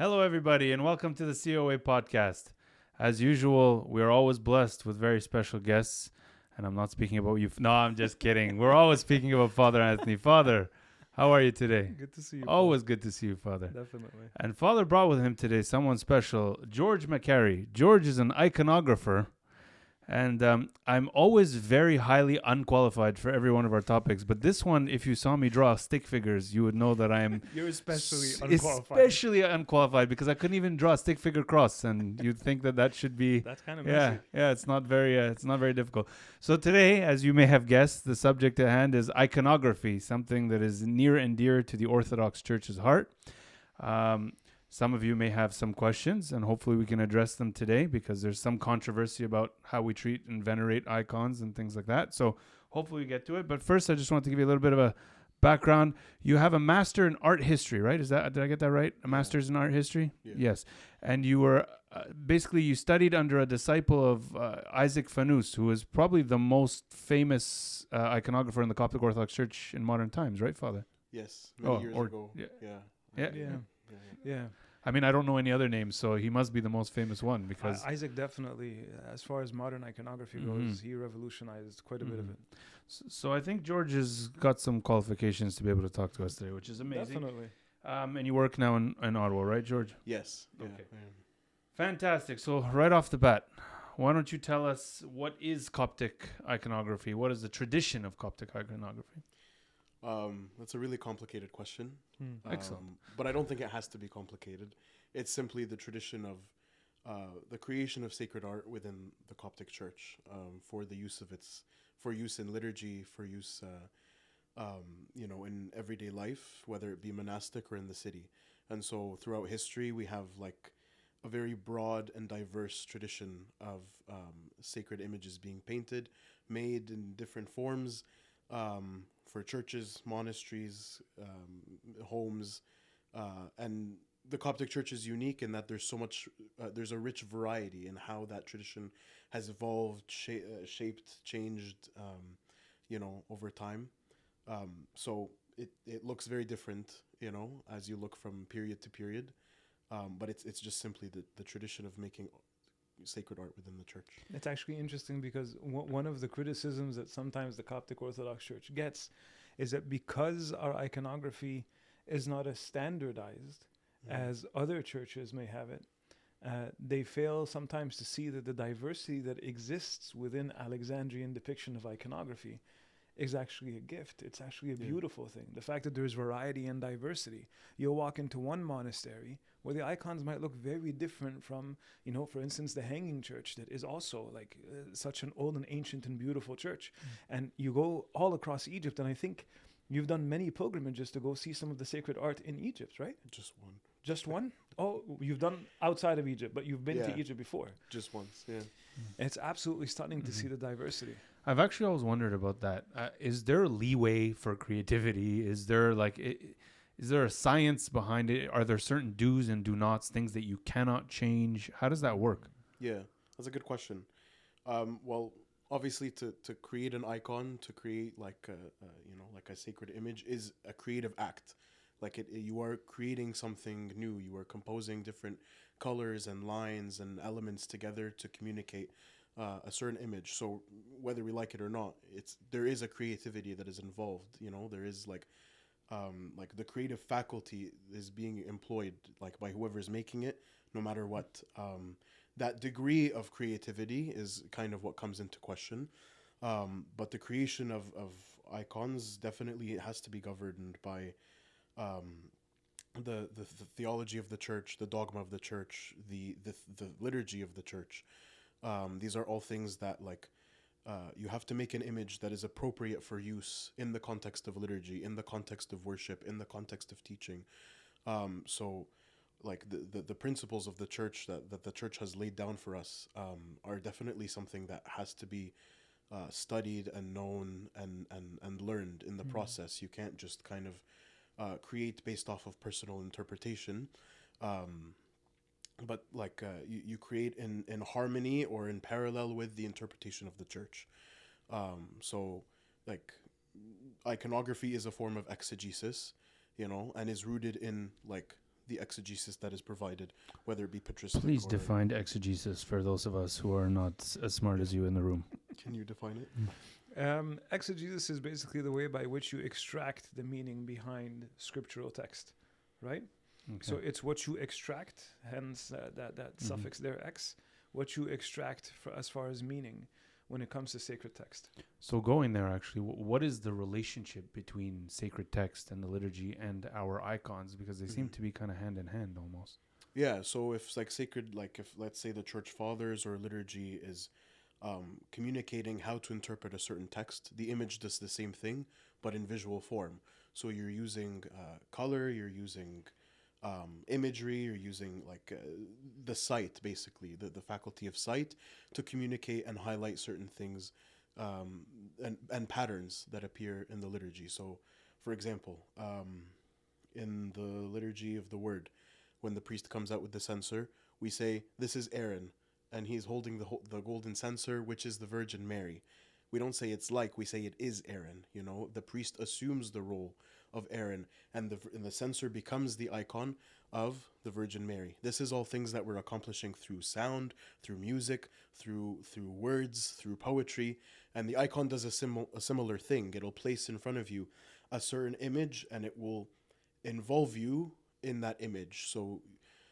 Hello, everybody, and welcome to the COA podcast. As usual, we are always blessed with very special guests, and I'm not speaking about you. No, I'm just kidding. We're always speaking about Father Anthony. Father, how are you today? Good to see you, Always good to see you, Father. Definitely. And Father brought with him today someone special, George McCary. George is an iconographer. And I'm always very highly unqualified for every one of our topics. But this one, if you saw me draw stick figures, you would know that I am You're especially unqualified. especially unqualified because I couldn't even draw a stick figure cross. And you'd think that should be, That's kind of messy. it's not very difficult. So today, as you may have guessed, the subject at hand is iconography, something that is near and dear to the Orthodox Church's heart. Some of you may have some questions, and hopefully we can address them today because there's some controversy about how we treat and venerate icons and things like that. So hopefully we get to it. But first, I just want to give you a little bit of a background. You have a master in art history, right? Did I get that right? A master's in art history? Yeah. Yes. And you were basically you studied under a disciple of Isaac Fanus, who is probably the most famous iconographer in the Coptic Orthodox Church in modern times, right, Father? Yes, many years ago. Yeah. Yeah. Yeah. I mean, I don't know any other names, so he must be the most famous one because Isaac definitely, as far as modern iconography goes, he revolutionized quite a bit of it. So I think George has got some qualifications to be able to talk to us today, which is amazing. Definitely. And you work now in Ottawa, right, George? Yes. Yeah, Okay. yeah. Fantastic. So right off the bat, why don't you tell us what is Coptic iconography? What is the tradition of Coptic iconography? That's a really complicated question. Excellent. But I don't think it has to be complicated. It's simply the tradition of the creation of sacred art within the Coptic Church for use in liturgy, for use, in everyday life, whether it be monastic or in the city. And so throughout history, we have like a very broad and diverse tradition of sacred images being painted, made in different forms, for churches, monasteries, homes, and the Coptic Church is unique in that there's a rich variety in how that tradition has evolved, shaped, changed, over time. So it looks very different, as you look from period to period. But it's just simply the tradition of making sacred art within the church. It's actually interesting because one of the criticisms that sometimes the Coptic Orthodox Church gets is that because our iconography is not as standardized as other churches may have it, they fail sometimes to see that the diversity that exists within Alexandrian depiction of iconography is actually a gift. It's actually a beautiful thing. The fact that there's variety and diversity. You'll walk into one monastery where the icons might look very different from, for instance, the Hanging Church that is also like such an old and ancient and beautiful church. And you go all across Egypt, and I think you've done many pilgrimages to go see some of the sacred art in Egypt, right? Just one. Just one? Oh, you've done outside of Egypt, but you've been to Yeah. Egypt before. Just once, yeah. It's absolutely stunning to see the diversity. I've actually always wondered about that. Is there leeway for creativity? Is there is there a science behind it? Are there certain do's and do nots, things that you cannot change? How does that work? Yeah, that's a good question. Well, obviously, to create an icon, to create like a sacred image, is a creative act. Like you are creating something new. You are composing different colors and lines and elements together to communicate a certain image. So whether we like it or not, there is a creativity that is involved. There is like the creative faculty is being employed like by whoever is making it, no matter what. That degree of creativity is kind of what comes into question. But the creation of icons definitely has to be governed by the theology of the church, the dogma of the church, the liturgy of the church. These are all things that you have to make an image that is appropriate for use in the context of liturgy, in the context of worship, in the context of teaching. So like the principles of the church that the church has laid down for us are definitely something that has to be studied and known and learned in the process. You can't just kind of create based off of personal interpretation. But you create in harmony or in parallel with the interpretation of the church. So like iconography is a form of exegesis, and is rooted in like the exegesis that is provided, whether it be patristic Please or... define exegesis for those of us who are not as smart as you in the room. Can you define it? Exegesis is basically the way by which you extract the meaning behind scriptural text, right? Okay. So it's what you extract, hence that suffix there, ex, what you extract as far as meaning when it comes to sacred text. So going there, actually, what is the relationship between sacred text and the liturgy and our icons? Because they seem to be kind of hand in hand almost. Yeah, so if like sacred, like if let's say the church fathers or liturgy is communicating how to interpret a certain text, the image does the same thing, but in visual form. So you're using color, you're using imagery, you're using like the sight, basically, the faculty of sight to communicate and highlight certain things and patterns that appear in the liturgy. So, for example, in the liturgy of the word, when the priest comes out with the censer, we say, "This is Aaron," and he's holding the golden censer, which is the Virgin Mary. We don't say it's like, we say it is Aaron. You know, the priest assumes the role of Aaron, and the censer becomes the icon of the Virgin Mary. This is all things that we're accomplishing through sound, through music, through words, through poetry, and the icon does a similar thing. It'll place in front of you a certain image, and it will involve you in that image. So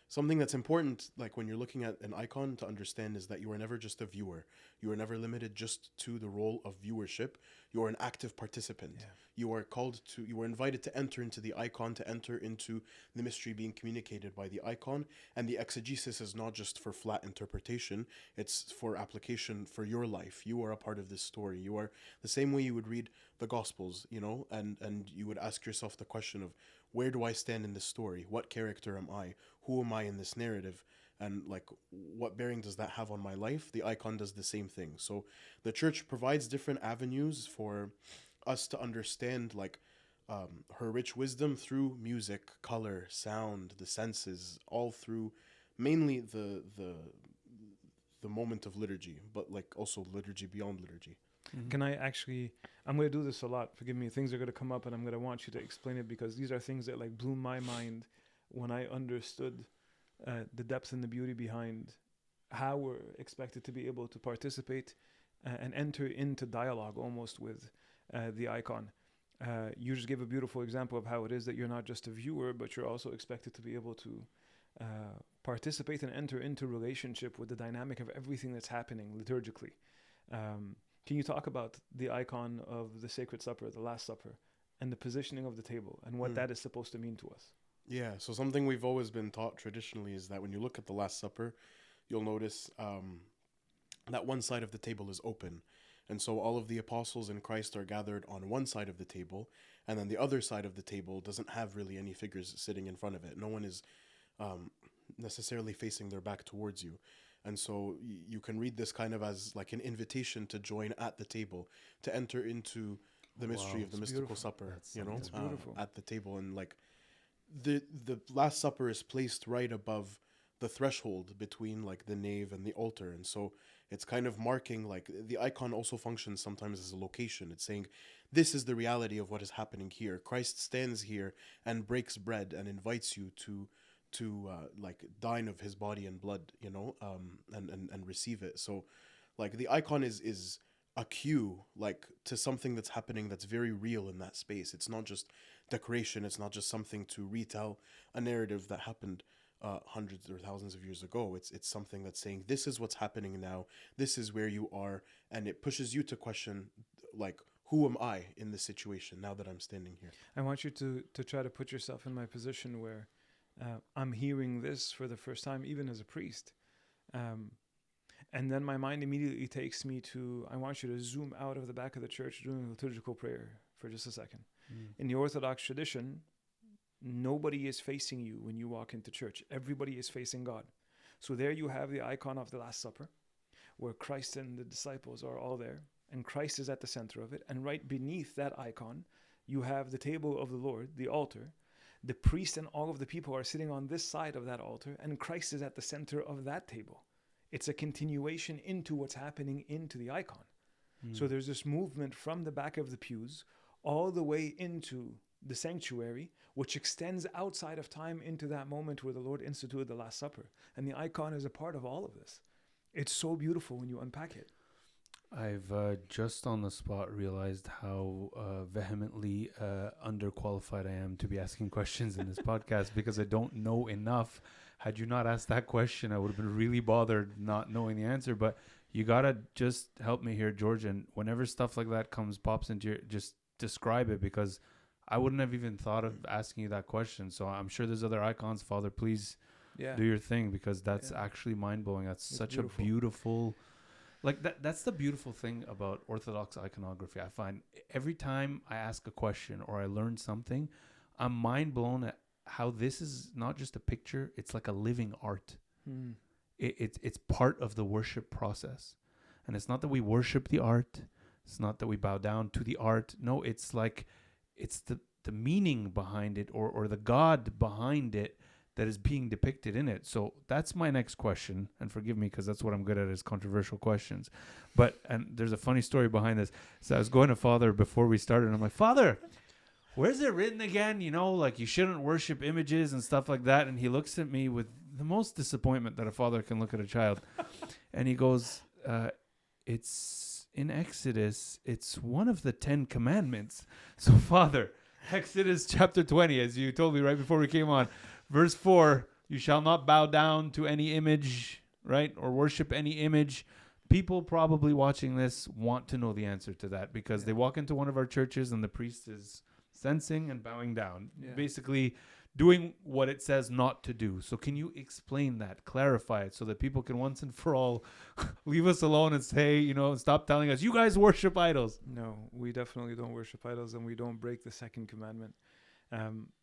something that's important, like when you're looking at an icon, to understand is that you are never just a viewer. You are never limited just to the role of viewership. You are an active participant. Yeah. You are invited to enter into the icon, to enter into the mystery being communicated by the icon. And the exegesis is not just for flat interpretation, it's for application for your life. You are a part of this story. You are the same way you would read the Gospels, you know, and you would ask yourself the question of, where do I stand in this story? What character am I? Who am I in this narrative? And like, what bearing does that have on my life? The icon does the same thing. So the church provides different avenues for us to understand, like, her rich wisdom through music, color, sound, the senses, all through mainly the moment of liturgy, but like also liturgy beyond liturgy. Mm-hmm. Can I actually, I'm going to do this a lot, forgive me, things are going to come up and I'm going to want you to explain it, because these are things that like blew my mind when I understood the depth and the beauty behind how we're expected to be able to participate and enter into dialogue almost with the icon. You just gave a beautiful example of how it is that you're not just a viewer, but you're also expected to be able to participate and enter into relationship with the dynamic of everything that's happening liturgically. Can you talk about the icon of the Sacred Supper, the Last Supper, and the positioning of the table and what that is supposed to mean to us? Yeah, so something we've always been taught traditionally is that when you look at the Last Supper, you'll notice that one side of the table is open. And so all of the apostles in Christ are gathered on one side of the table, and then the other side of the table doesn't have really any figures sitting in front of it. No one is necessarily facing their back towards you. And so you can read this kind of as like an invitation to join at the table, to enter into the mystery of the mystical supper, at the table. And like the Last Supper is placed right above the threshold between like the nave and the altar. And so it's kind of marking, like, the icon also functions sometimes as a location. It's saying, this is the reality of what is happening here. Christ stands here and breaks bread and invites you to like dine of his body and blood, you know, and receive it. So like the icon is a cue, like, to something that's happening that's very real in that space. It's not just decoration. It's not just something to retell a narrative that happened hundreds or thousands of years ago. It's something that's saying, this is what's happening now. This is where you are. And it pushes you to question, like, who am I in this situation now that I'm standing here? I want you to try to put yourself in my position where I'm hearing this for the first time, even as a priest. And then my mind immediately takes me to, I want you to zoom out of the back of the church doing liturgical prayer for just a second. In the Orthodox tradition, nobody is facing you when you walk into church. Everybody is facing God. So there you have the icon of the Last Supper, where Christ and the disciples are all there, and Christ is at the center of it. And right beneath that icon, you have the table of the Lord, the altar. The priest and all of the people are sitting on this side of that altar, and Christ is at the center of that table. It's a continuation into what's happening into the icon. So there's this movement from the back of the pews all the way into the sanctuary, which extends outside of time into that moment where the Lord instituted the Last Supper. And the icon is a part of all of this. It's so beautiful when you unpack it. I've just on the spot realized how vehemently underqualified I am to be asking questions in this podcast because I don't know enough. Had you not asked that question, I would have been really bothered not knowing the answer. But you gotta just help me here, George. And whenever stuff like that pops into your, just describe it, because I wouldn't have even thought of asking you that question. So I'm sure there's other icons. Father, please do your thing, because that's actually mind blowing. That's such a beautiful. Like that's the beautiful thing about Orthodox iconography. I find every time I ask a question or I learn something, I'm mind blown at how this is not just a picture, it's like a living art. It's part of the worship process. And it's not that we worship the art. It's not that we bow down to the art. No, it's like it's the meaning behind it, or the God behind it that is being depicted in it. So that's my next question, and forgive me because that's what I'm good at, is controversial questions. And there's a funny story behind this. So I was going to Father before we started, and I'm like, Father, where's it written again? You know, like you shouldn't worship images and stuff like that. And he looks at me with the most disappointment that a father can look at a child. And he goes, it's in Exodus. It's one of the 10 commandments. So Father, Exodus chapter 20, as you told me right before we came on, Verse 4, you shall not bow down to any image, right? Or worship any image. People probably watching this want to know the answer to that, because they walk into one of our churches and the priest is sensing and bowing down, basically doing what it says not to do. So can you explain that, clarify it, so that people can once and for all leave us alone and say, stop telling us, you guys worship idols. No, we definitely don't worship idols, and we don't break the second commandment.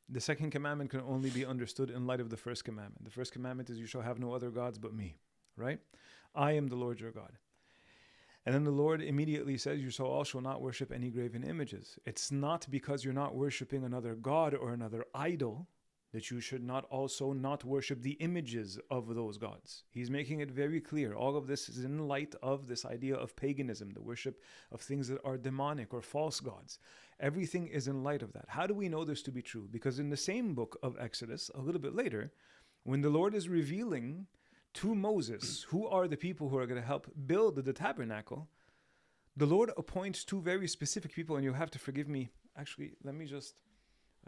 The second commandment can only be understood in light of the first commandment. The first commandment is, you shall have no other gods but me, right? I am the Lord your God. And then the Lord immediately says, you shall not worship any graven images. It's not because you're not worshiping another god or another idol that you should not also not worship the images of those gods. He's making it very clear. All of this is in light of this idea of paganism, the worship of things that are demonic or false gods. Everything is in light of that. How do we know this to be true? Because in the same book of Exodus, a little bit later, when the Lord is revealing to Moses who are the people who are going to help build the tabernacle, the Lord appoints two very specific people, and you'll have to forgive me. Actually,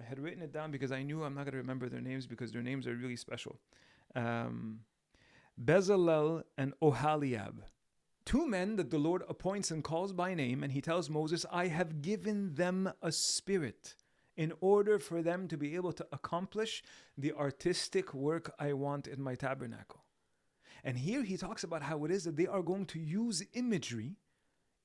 I had written it down because I knew I'm not going to remember their names, because their names are really special. Bezalel and Oholiab. Two men that the Lord appoints and calls by name, and he tells Moses, I have given them a spirit in order for them to be able to accomplish the artistic work I want in my tabernacle. And here he talks about how it is that they are going to use imagery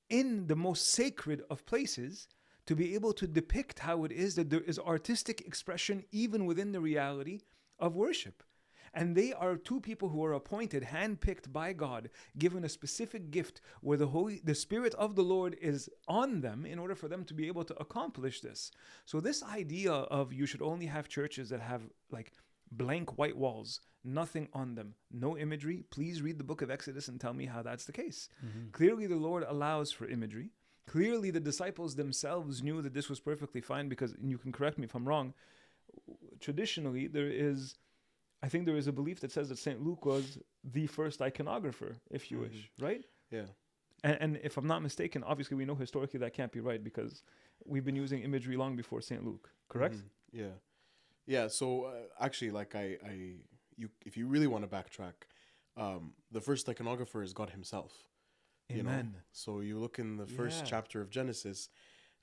in the most sacred of places to be able to depict how it is that there is artistic expression even within the reality of worship. And they are two people who are appointed, handpicked by God, given a specific gift where the Spirit of the Lord is on them in order for them to be able to accomplish this. So this idea of you should only have churches that have like blank white walls, nothing on them, no imagery, please read the book of Exodus and tell me how that's the case. Clearly the Lord allows for imagery. Clearly the disciples themselves knew that this was perfectly fine, because, and you can correct me if I'm wrong, traditionally I think there is a belief that says that St. Luke was the first iconographer, if you wish, right? Yeah. And if I'm not mistaken, obviously we know historically that can't be right, because we've been using imagery long before St. Luke, correct? Yeah. Yeah, so actually, like if you really want to backtrack, the first iconographer is God himself. Amen. So you look in the first chapter of Genesis,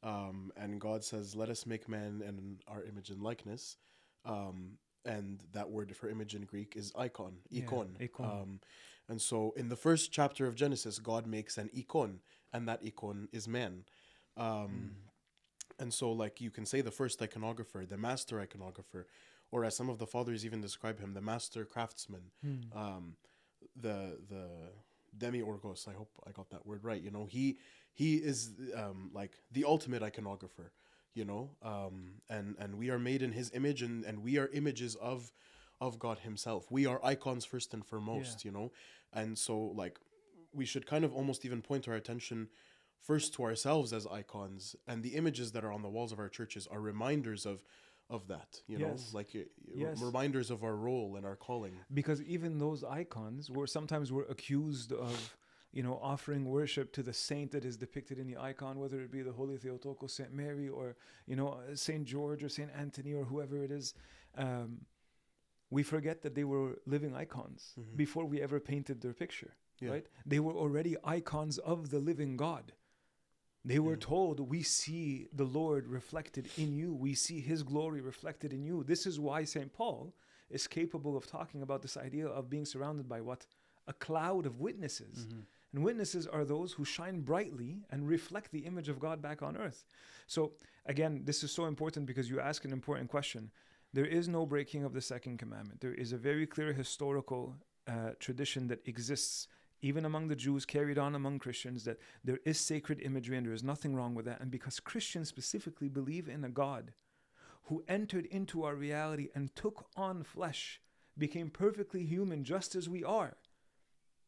and God says, let us make man in our image and likeness. And that word for image in Greek is ikon. And so in the first chapter of Genesis, God makes an ikon, and that ikon is man. And so like you can say the first iconographer, the master iconographer, or as some of the fathers even describe him, the master craftsman, the demiurgos, I hope I got that word right. He is like the ultimate iconographer. And we are made in his image, and we are images of God himself. We are icons first and foremost, and so like we should kind of almost even point our attention first to ourselves as icons, and the images that are on the walls of our churches are reminders of that, you know, Yes. like Yes. reminders of our role and our calling. Because even those icons were sometimes were accused of, offering worship to the saint that is depicted in the icon, whether it be the Holy Theotokos, Saint Mary, or Saint George or Saint Anthony or whoever it is. We forget that they were living icons before we ever painted their picture. Yeah. Right? They were already icons of the living God. They were told, we see the Lord reflected in you. We see his glory reflected in you. This is why St. Paul is capable of talking about this idea of being surrounded by what? A cloud of witnesses. And witnesses are those who shine brightly and reflect the image of God back on earth. So again, this is so important because you ask an important question. There is no breaking of the second commandment. There is a very clear historical tradition that exists even among the Jews, carried on among Christians, that there is sacred imagery and there is nothing wrong with that. And because Christians specifically believe in a God who entered into our reality and took on flesh, became perfectly human just as we are,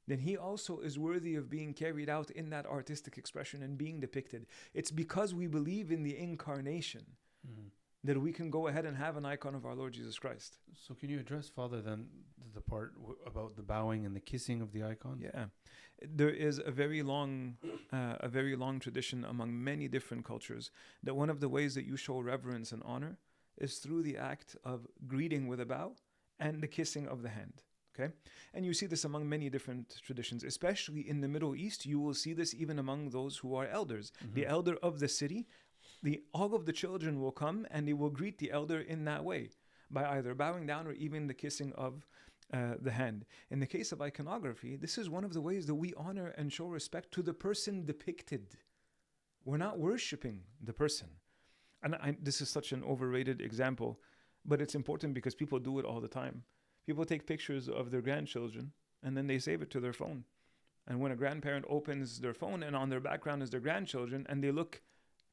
then he also is worthy of being carried out in that artistic expression and being depicted. It's because we believe in the incarnation that we can go ahead and have an icon of our Lord Jesus Christ. So can you address, Father, then the part about the bowing and the kissing of the icon? Yeah, there is a very long tradition among many different cultures that one of the ways that you show reverence and honor is through the act of greeting with a bow and the kissing of the hand. Okay, and you see this among many different traditions, especially in the Middle East. You will see this even among those who are elders. The elder of the city, all of the children will come and they will greet the elder in that way, by either bowing down or even the kissing of the hand. In the case of iconography, this is one of the ways that we honor and show respect to the person depicted. We're not worshiping the person. And this is such an overrated example, but it's important because people do it all the time. People take pictures of their grandchildren and then they save it to their phone. And when a grandparent opens their phone and on their background is their grandchildren and they look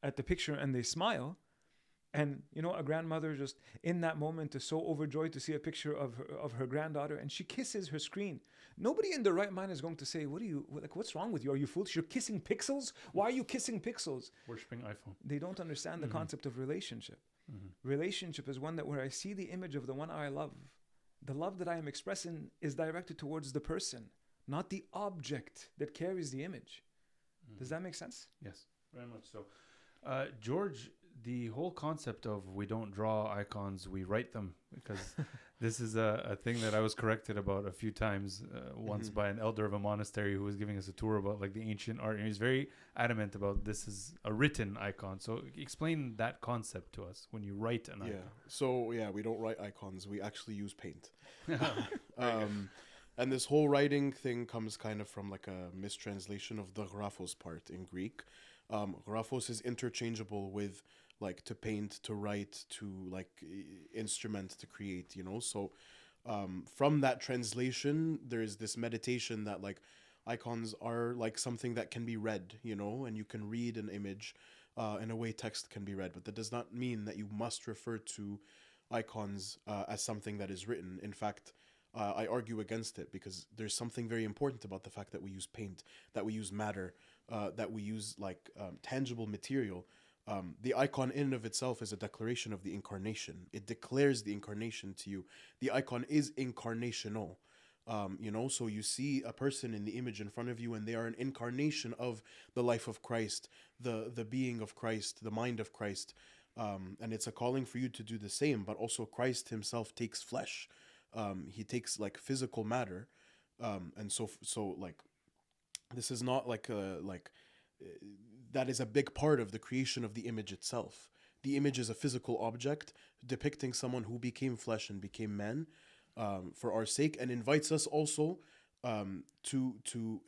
at the picture and they smile, and a grandmother just in that moment is so overjoyed to see a picture of her granddaughter and she kisses her screen. Nobody in their right mind is going to say, what's wrong with you? Are you foolish? You're kissing pixels? Why are you kissing pixels? Worshipping iPhone. They don't understand the concept of relationship. Relationship is one that where I see the image of the one I love. The love that I am expressing is directed towards the person, not the object that carries the image. Does that make sense? Yes, very much so. George, the whole concept of we don't draw icons, we write them, because this is a thing that I was corrected about a few times, once by an elder of a monastery who was giving us a tour about like the ancient art, and he was very adamant about this is a written icon. So explain that concept to us when you write an icon. So we don't write icons, we actually use paint. And this whole writing thing comes kind of from like a mistranslation of the graphos part in Greek. Graphos is interchangeable with like to paint, to write, to like instrument, to create, So from that translation, there's this meditation that like icons are like something that can be read, and you can read an image in a way text can be read. But that does not mean that you must refer to icons as something that is written. In fact, I argue against it because there's something very important about the fact that we use paint, that we use matter, that we use like tangible material. The icon in and of itself is a declaration of the incarnation. It declares the incarnation to you. The icon is incarnational. So you see a person in the image in front of you and they are an incarnation of the life of Christ, the being of Christ, the mind of Christ. And it's a calling for you to do the same, but also Christ himself takes flesh. He takes like physical matter. And so like, this is not like that is a big part of the creation of the image itself. The image is a physical object depicting someone who became flesh and became man for our sake, and invites us also to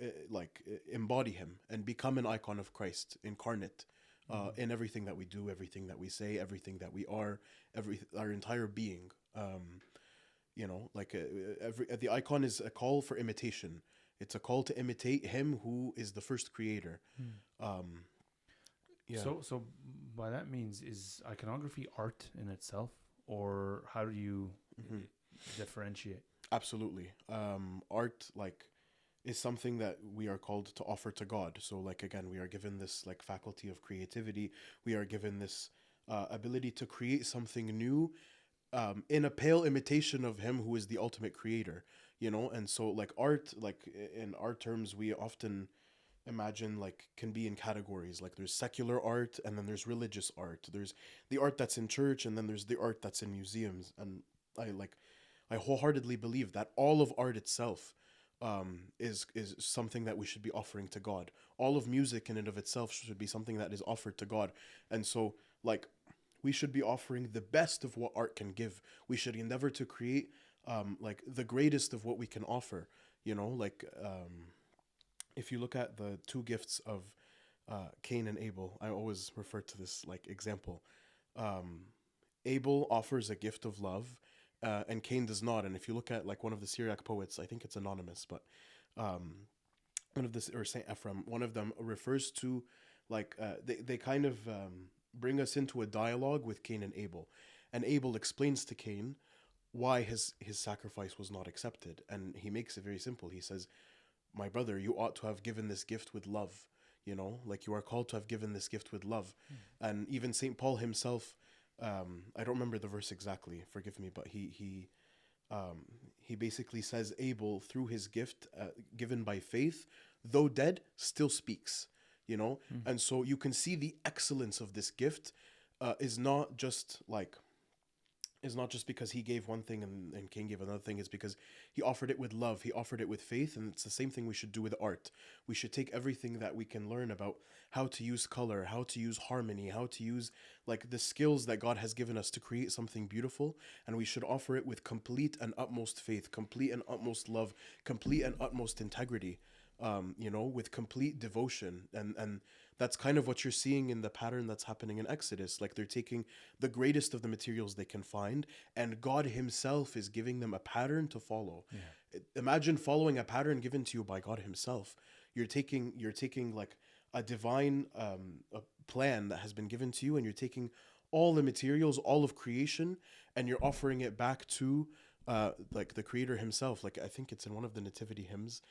embody him and become an icon of Christ incarnate in everything that we do, everything that we say, everything that we are, our entire being. The icon is a call for imitation. It's a call to imitate him who is the first creator. So by that means, is iconography art in itself, or how do you differentiate? Absolutely. Art, like is something that we are called to offer to God. So, like, again, we are given this like faculty of creativity. We are given this ability to create something new, in a pale imitation of Him who is the ultimate creator. And so like art, like in our terms, we often imagine like can be in categories. Like there's secular art, and then there's religious art. There's the art that's in church, and then there's the art that's in museums. And I wholeheartedly believe that all of art itself is something that we should be offering to God. All of music in and of itself should be something that is offered to God. And so like we should be offering the best of what art can give. We should endeavor to create like the greatest of what we can offer. If you look at the two gifts of Cain and Abel, I always refer to this like example. Abel offers a gift of love, and Cain does not. And if you look at like one of the Syriac poets, I think it's anonymous, but one of this, or Saint Ephraim, one of them refers to like they kind of bring us into a dialogue with Cain and Abel, and Abel explains to Cain why his sacrifice was not accepted, and he makes it very simple. He says, "My brother, you ought to have given this gift with love. Like you are called to have given this gift with love." And even Saint Paul himself, I don't remember the verse exactly, forgive me, but he basically says Abel, through his gift given by faith, though dead, still speaks. And so you can see the excellence of this gift is not just because he gave one thing and Cain gave another thing. It's because he offered it with love. He offered it with faith. And it's the same thing we should do with art. We should take everything that we can learn about how to use color, how to use harmony, how to use like the skills that God has given us to create something beautiful. And we should offer it with complete and utmost faith, complete and utmost love, complete and utmost integrity, with complete devotion. And that's kind of what you're seeing in the pattern that's happening in Exodus. Like they're taking the greatest of the materials they can find, and God Himself is giving them a pattern to follow. Yeah. Imagine following a pattern given to you by God Himself. You're taking like a divine a plan that has been given to you, and you're taking all the materials, all of creation, and you're offering it back to like the Creator Himself. Like I think it's in one of the nativity hymns.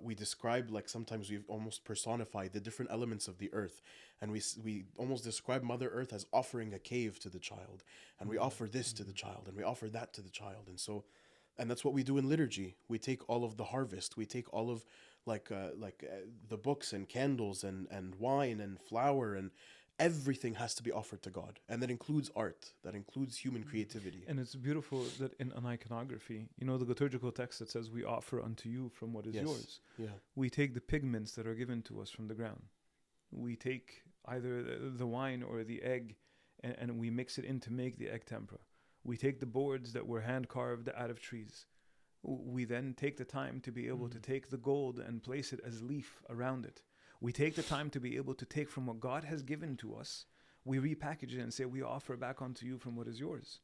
We describe, like sometimes we've almost personified the different elements of the earth, and we almost describe Mother Earth as offering a cave to the child, and we offer this to the child, and we offer that to the child. And that's what we do in liturgy. We take all of the harvest, we take all of the books and candles and wine and flour, and everything has to be offered to God. And that includes art, that includes human creativity. And it's beautiful that in an iconography, the liturgical text that says, "We offer unto you from what is yours." Yeah. We take the pigments that are given to us from the ground. We take either the wine or the egg, and we mix it in to make the egg tempera. We take the boards that were hand carved out of trees. We then take the time to be able to take the gold and place it as leaf around it. We take the time to be able to take from what God has given to us, we repackage it and say, "We offer back unto you from what is yours."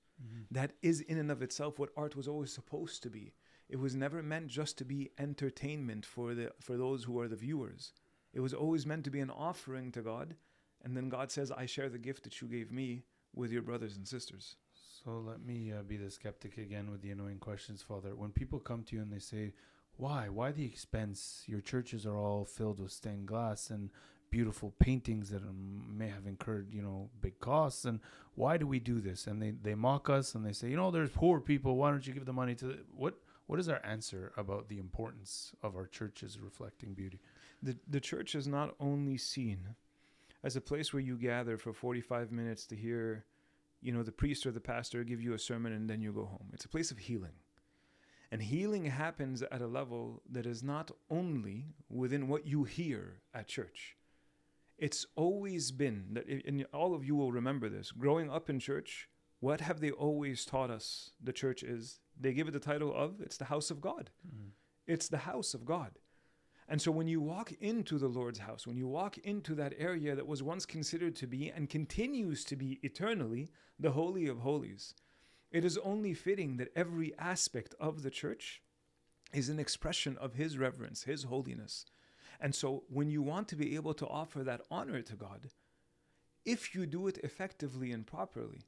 That is in and of itself what art was always supposed to be. It was never meant just to be entertainment for those who are the viewers. It was always meant to be an offering to God. And then God says, "I share the gift that you gave me with your brothers and sisters." So let me be the skeptic again with the annoying questions, Father. When people come to you and they say, Why the expense? Your churches are all filled with stained glass and beautiful paintings that may have incurred, big costs. And why do we do this? And they mock us and they say, there's poor people. Why don't you give the money to what is our answer about the importance of our churches reflecting beauty? The church is not only seen as a place where you gather for 45 minutes to hear, the priest or the pastor give you a sermon and then you go home. It's a place of healing. And healing happens at a level that is not only within what you hear at church. It's always been that, and all of you will remember this, growing up in church, what have they always taught us the church is? They give it the title of, it's the house of God. It's the house of God. And so when you walk into the Lord's house, when you walk into that area that was once considered to be and continues to be eternally the Holy of Holies, it is only fitting that every aspect of the church is an expression of His reverence, His holiness. And so when you want to be able to offer that honor to God, if you do it effectively and properly,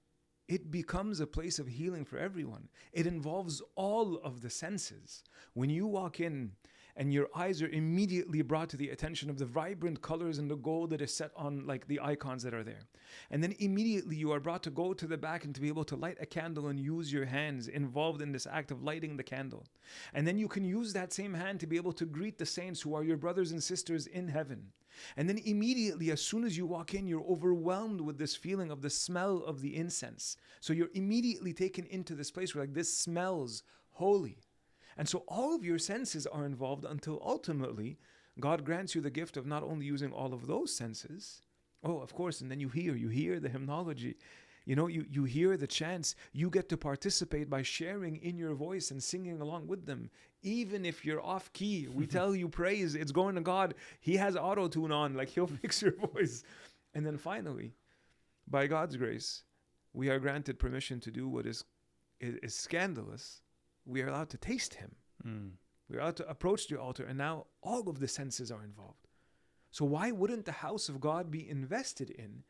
it becomes a place of healing for everyone. It involves all of the senses. When you walk in and your eyes are immediately brought to the attention of the vibrant colors and the gold that is set on like the icons that are there. And then immediately you are brought to go to the back and to be able to light a candle and use your hands involved in this act of lighting the candle. And then you can use that same hand to be able to greet the saints who are your brothers and sisters in heaven. And then immediately, as soon as you walk in, you're overwhelmed with this feeling of the smell of the incense. So you're immediately taken into this place where like this smells holy. And so all of your senses are involved until ultimately God grants you the gift of not only using all of those senses, oh, of course, and then you hear the hymnology, you hear the chants, you get to participate by sharing in your voice and singing along with them. Even if you're off key, we tell you praise, it's going to God. He has auto-tune on, like he'll fix your voice. And then finally, by God's grace, we are granted permission to do what is scandalous. We are allowed to taste him. We're allowed to approach the altar, and now all of the senses are involved. So why wouldn't the house of God be invested in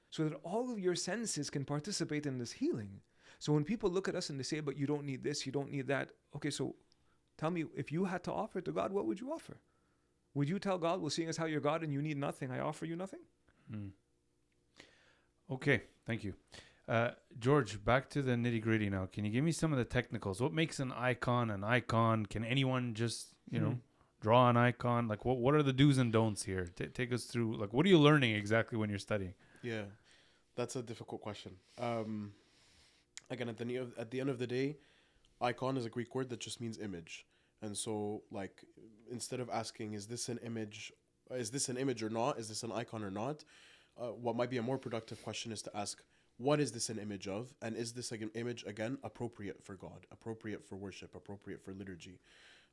so that all of your senses can participate in this healing? So when people look at us and they say, but you don't need this, you don't need that. Okay, so tell me, if you had to offer to God, what would you offer? Would you tell God, well, seeing as how you're God and you need nothing, I offer you nothing? Okay, thank you. George, back to the nitty gritty now. Can you give me some of the technicals? What makes an icon an icon? Can anyone just, draw an icon? Like, what are the do's and don'ts here? Take us through, like, what are you learning exactly when you're studying? Yeah, that's a difficult question. Again, at the end of the day, icon is a Greek word that just means image. And so, like, instead of asking, is this an image or not? Is this an icon or not? What might be a more productive question is to ask, what is this an image of? And is this like an image, again, appropriate for God, appropriate for worship, appropriate for liturgy?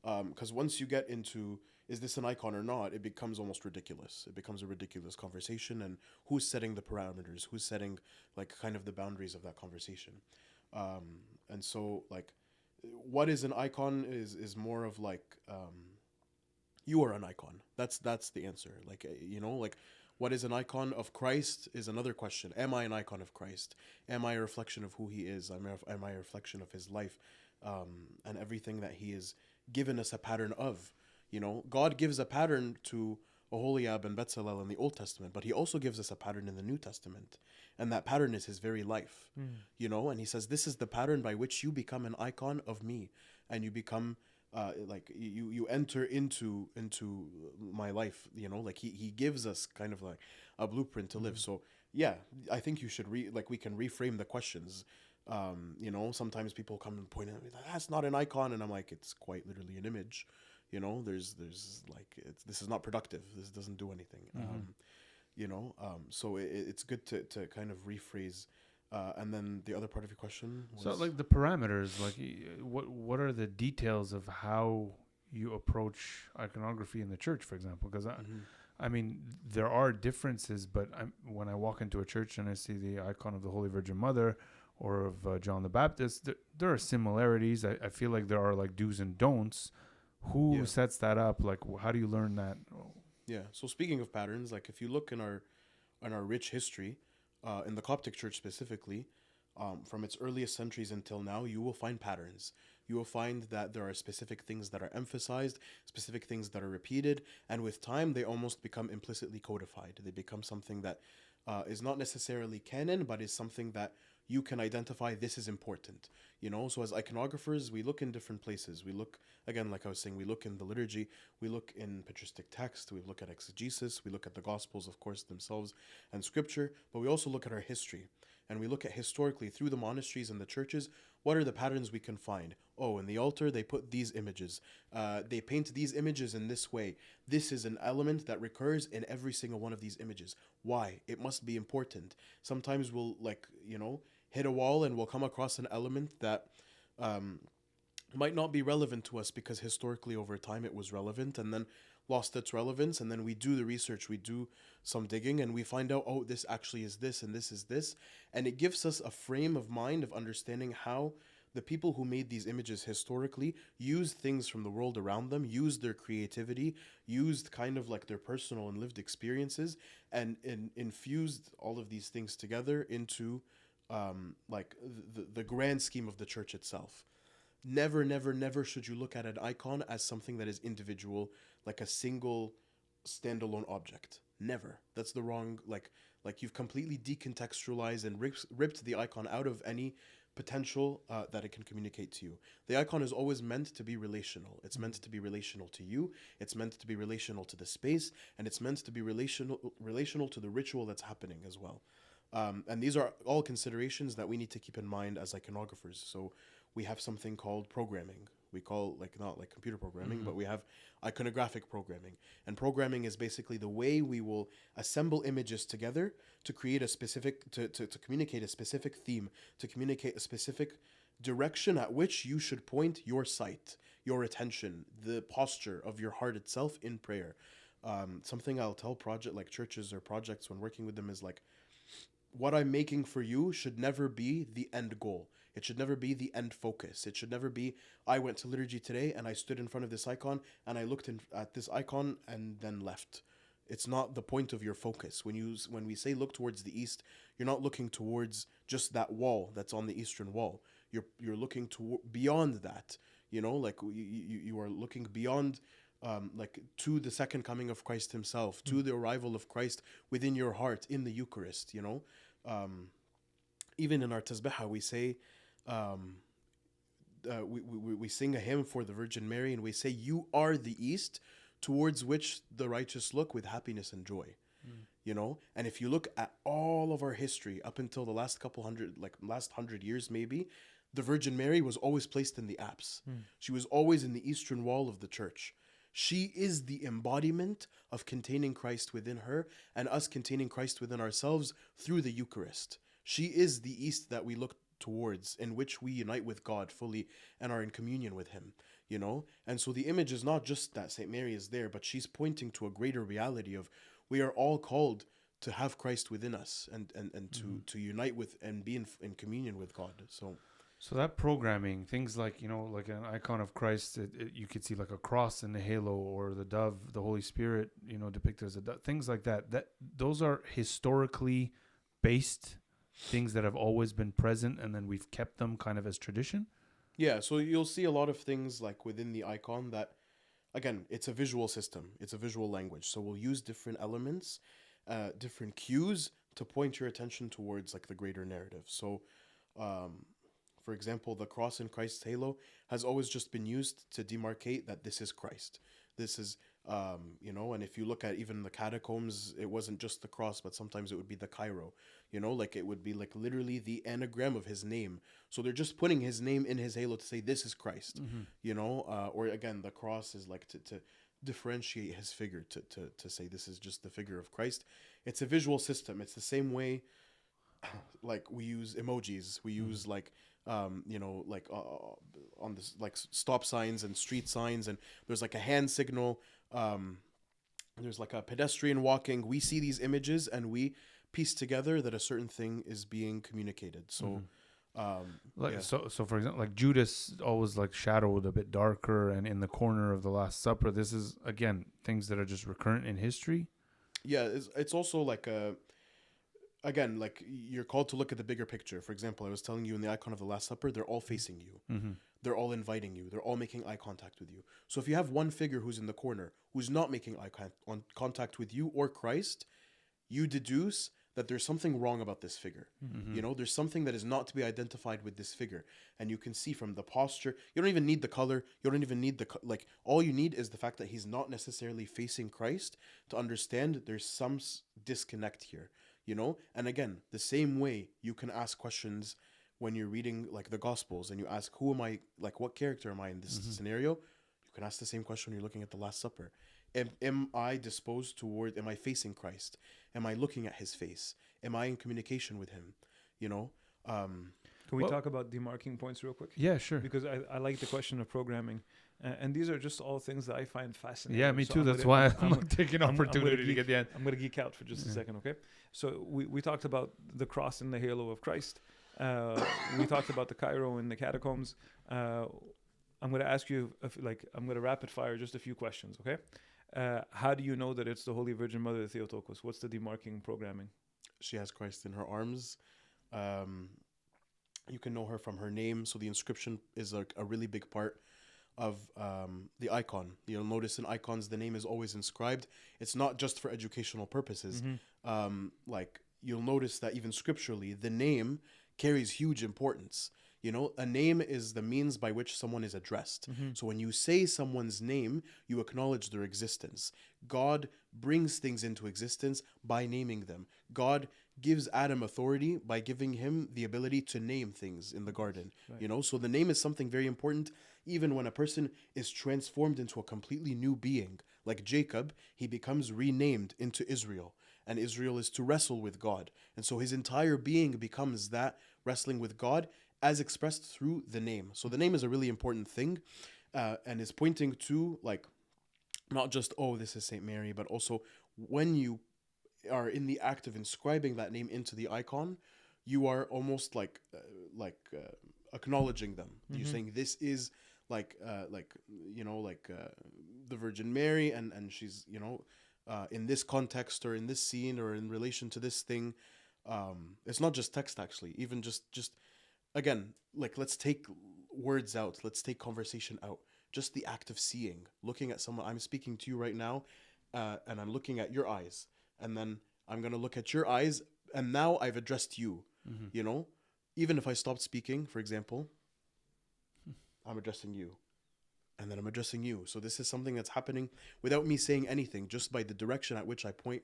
Because once you get into, is this an icon or not, it becomes almost ridiculous. It becomes a ridiculous conversation. And who's setting the parameters? Who's setting, like, kind of the boundaries of that conversation? And so, like, what is an icon is more of like, you are an icon. That's the answer. Like, like, what is an icon of Christ is another question. Am I an icon of Christ? Am I a reflection of who he is? Am I a reflection of his life, and everything that he has given us a pattern of? God gives a pattern to Oholiab and Bezalel in the Old Testament, but he also gives us a pattern in the New Testament. And that pattern is his very life, and he says, this is the pattern by which you become an icon of me, and you become like you enter into my life, like he gives us kind of like a blueprint to live. So yeah, I think you should we can reframe the questions. Sometimes people come and point at me, that's not an icon, and I'm like, it's quite literally an image. There's like, this is not productive. This doesn't do anything. So it's good to kind of rephrase. And then the other part of your question was... So, like, the parameters, like, what are the details of how you approach iconography in the church, for example? Because, I mean, there are differences, but when I walk into a church and I see the icon of the Holy Virgin Mother or of John the Baptist, there are similarities. I feel like there are, like, do's and don'ts. Who sets that up? Like, how do you learn that? Yeah, so speaking of patterns, like, if you look in our rich history... in the Coptic Church specifically, from its earliest centuries until now, you will find patterns. You will find that there are specific things that are emphasized, specific things that are repeated, and with time, they almost become implicitly codified. They become something that is not necessarily canon, but is something that you can identify, this is important. So as iconographers, we look in different places. We look, again, like I was saying, we look in the liturgy, we look in patristic text, we look at exegesis, we look at the Gospels, of course, themselves, and Scripture, but we also look at our history. And we look at historically through the monasteries and the churches, what are the patterns we can find? Oh, in the altar, they put these images. They paint these images in this way. This is an element that recurs in every single one of these images. Why? It must be important. Sometimes we'll, like, hit a wall and we'll come across an element that might not be relevant to us because historically over time it was relevant and then lost its relevance. And then we do the research, we do some digging, and we find out, oh, this actually is this and this is this. And it gives us a frame of mind of understanding how the people who made these images historically used things from the world around them, used their creativity, used kind of like their personal and lived experiences, and infused all of these things together into like the grand scheme of the church itself. Never, never, never should you look at an icon as something that is individual, like a single standalone object. Never. That's the wrong, like you've completely decontextualized and ripped the icon out of any potential that it can communicate to you. The icon is always meant to be relational. It's meant to be relational to you. It's meant to be relational to the space, and it's meant to be relational to the ritual that's happening as well. And these are all considerations that we need to keep in mind as iconographers. So we have something called programming. We call, like, not like computer programming, but we have iconographic programming. And programming is basically the way we will assemble images together to create a specific, to communicate a specific theme, to communicate a specific direction at which you should point your sight, your attention, the posture of your heart itself in prayer. Something I'll tell churches or projects when working with them is like, what I'm making for you should never be the end goal. It should never be the end focus. It should never be, I went to liturgy today and I stood in front of this icon and I looked at this icon and then left. It's not the point of your focus. When we say look towards the east, you're not looking towards just that wall that's on the eastern wall. You're looking beyond that. Like you are looking beyond, like to the second coming of Christ himself, to the arrival of Christ within your heart in the Eucharist. Even in our tasbihah, we say, we sing a hymn for the Virgin Mary, and we say, "You are the east, towards which the righteous look with happiness and joy." And if you look at all of our history up until the last last 100 years, maybe, the Virgin Mary was always placed in the apse. She was always in the eastern wall of the church. She is the embodiment of containing Christ within her and us containing Christ within ourselves through the Eucharist. She is the east that we look towards, in which we unite with God fully and are in communion with him, And so the image is not just that St. Mary is there, but she's pointing to a greater reality of we are all called to have Christ within us and to unite with and be in communion with God. So that programming, things like, like an icon of Christ, you could see like a cross in the halo, or the dove, the Holy Spirit, depicted as a dove, things like that. Those are historically based things that have always been present, and then we've kept them kind of as tradition. Yeah, so you'll see a lot of things like within the icon that, again, it's a visual system. It's a visual language. So we'll use different elements, different cues to point your attention towards like the greater narrative. So, for example, the cross in Christ's halo has always just been used to demarcate that this is Christ. This is, and if you look at even the catacombs, it wasn't just the cross, but sometimes it would be the Cairo, like it would be like literally the anagram of his name. So they're just putting his name in his halo to say this is Christ, or again, the cross is like to differentiate his figure, to say this is just the figure of Christ. It's a visual system. It's the same way, like we use emojis, we use on this like stop signs and street signs, and there's like a hand signal, there's like a pedestrian walking. We see these images and we piece together that a certain thing is being communicated. So so for example, like Judas always like shadowed a bit darker and in the corner of the Last Supper. This is again things that are just recurrent in history. Yeah, it's also like again, like you're called to look at the bigger picture. For example, I was telling you in the icon of the Last Supper, they're all facing you. They're all inviting you. They're all making eye contact with you. So if you have one figure who's in the corner, who's not making contact with you or Christ, you deduce that there's something wrong about this figure. There's something that is not to be identified with this figure. And you can see from the posture, you don't even need the color. You don't even need all you need is the fact that he's not necessarily facing Christ to understand there's some disconnect here. And again, the same way you can ask questions when you're reading like the Gospels and you ask, who am I, like what character am I in this scenario? You can ask the same question when you're looking at the Last Supper. Am I disposed toward, am I facing Christ? Am I looking at his face? Am I in communication with him? Can we talk about demarking points real quick? Yeah, sure. Because I like the question of programming. And these are just all things that I find fascinating. Yeah, me too. That's why I'm taking opportunity to get the end. I'm going to geek out for just a second, okay? So we talked about the cross and the halo of Christ. We talked about the Cairo and the catacombs. I'm going to ask you, I'm going to rapid fire just a few questions, okay? How do you know that it's the Holy Virgin Mother of Theotokos? What's the demarking programming? She has Christ in her arms. You can know her from her name. So the inscription is a really big part of the icon. You'll notice in icons the name is always inscribed. It's not just for educational purposes. Like you'll notice that even scripturally, the name carries huge importance. You know, a name is the means by which someone is addressed. So when you say someone's name, you acknowledge their existence. God brings things into existence by naming them. God gives Adam authority by giving him the ability to name things in the garden. Right. You know, so the name is something very important. Even when a person is transformed into a completely new being, like Jacob, he becomes renamed into Israel. And Israel is to wrestle with God. And so his entire being becomes that wrestling with God as expressed through the name. So the name is a really important thing, and is pointing to, like, not just, oh, this is Saint Mary, but also when you are in the act of inscribing that name into the icon, you are almost like acknowledging them. You're saying this is like the Virgin Mary, and she's, you know, in this context or in this scene or in relation to this thing. It's not just text, actually. Even just again, like, let's take words out. Let's take conversation out. Just the act of seeing, looking at someone. I'm speaking to you right now, and I'm looking at your eyes. And then I'm going to look at your eyes, and now I've addressed you. You know? Even if I stopped speaking, for example, I'm addressing you. And then I'm addressing you. So this is something that's happening without me saying anything, just by the direction at which I point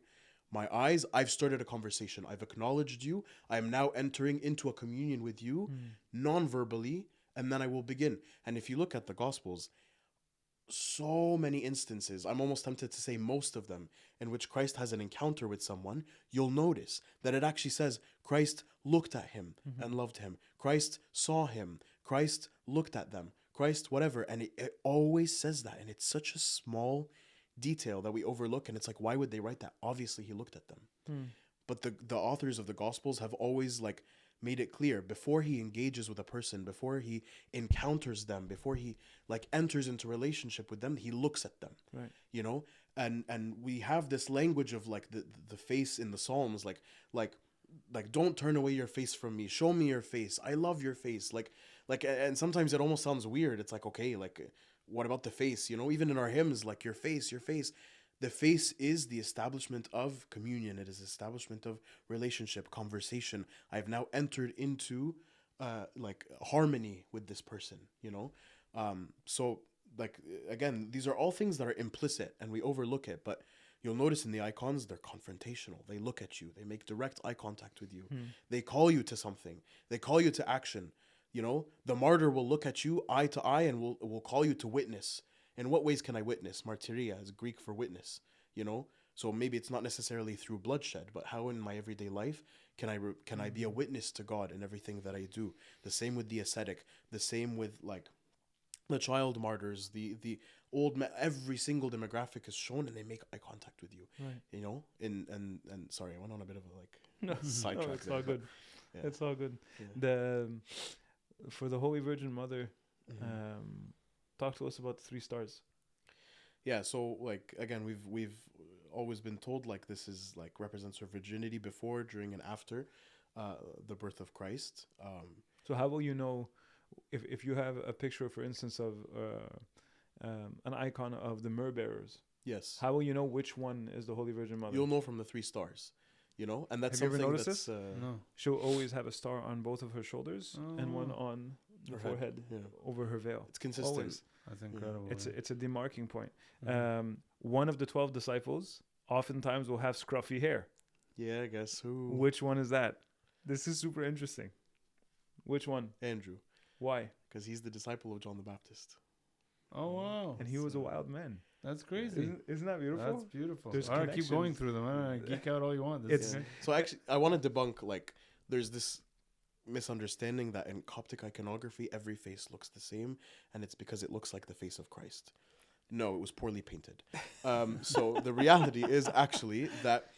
my eyes. I've started a conversation. I've acknowledged you. I am now entering into a communion with you, non-verbally, and then I will begin. And if you look at the Gospels, so many instances, I'm almost tempted to say most of them, in which Christ has an encounter with someone, you'll notice that it actually says Christ looked at him and loved him. Christ saw him. Christ looked at them. Christ whatever. And it always says that. And it's such a small detail that we overlook. And it's like, why would they write that? Obviously, he looked at them. But the authors of the Gospels have always, like, made it clear before he engages with a person, before he encounters them, before he, like, enters into relationship with them, he looks at them. Right. You know, and we have this language of, like, the face in the Psalms, like don't turn away your face from me, show me your face, I love your face, like, and sometimes it almost sounds weird. It's like, okay, like, what about the face? You know, even in our hymns, like, your face. The face is the establishment of communion. It is establishment of relationship, conversation. I've now entered into like harmony with this person, you know? So, like, again, these are all things that are implicit and we overlook it, but you'll notice in the icons, they're confrontational. They look at you. They make direct eye contact with you. They call you to something. They call you to action. You know, the martyr will look at you eye to eye and will call you to witness. In what ways can I witness? Martyria is Greek for witness, you know? So maybe it's not necessarily through bloodshed, but how in my everyday life can I be a witness to God in everything that I do? The same with the ascetic, the same with, like, the child martyrs, the old every single demographic is shown and they make eye contact with you, Right. you know? And sorry, I went on a bit of a, like, No, sidetrack. it's there, all but good. yeah. It's all good. Yeah. For the Holy Virgin Mother, Mhm. talk to us about the 3 stars. Yeah, so, like, again, we've always been told, like, this is, like, represents her virginity before, during, and after the birth of Christ. So how will you know if you have a picture, for instance, of an icon of the myrrh bearers? Yes, How will you know which one is the Holy Virgin Mother? you'll know from the 3 stars, you know, and that's Have you ever something noticed that's No. She'll always have a star on both of her shoulders and one on the Her head, forehead yeah. over her veil. It's consistent. Always. That's incredible. It's a demarking point. Mhm. One of the 12 disciples oftentimes will have scruffy hair. Yeah, I guess who? Which one is that? This is super interesting. Which one? Andrew, Why? because he's the disciple of John the Baptist. Oh, wow. And he was a wild man. That's crazy. Isn't that beautiful? That's beautiful. There's All right, keep going connections. through them. All right, geek out all you want. This It's- is Yeah. good. So actually, I want to debunk, like, there's this misunderstanding that in Coptic iconography, every face looks the same, and it's because it looks like the face of Christ. No, it was poorly painted. So the reality is actually that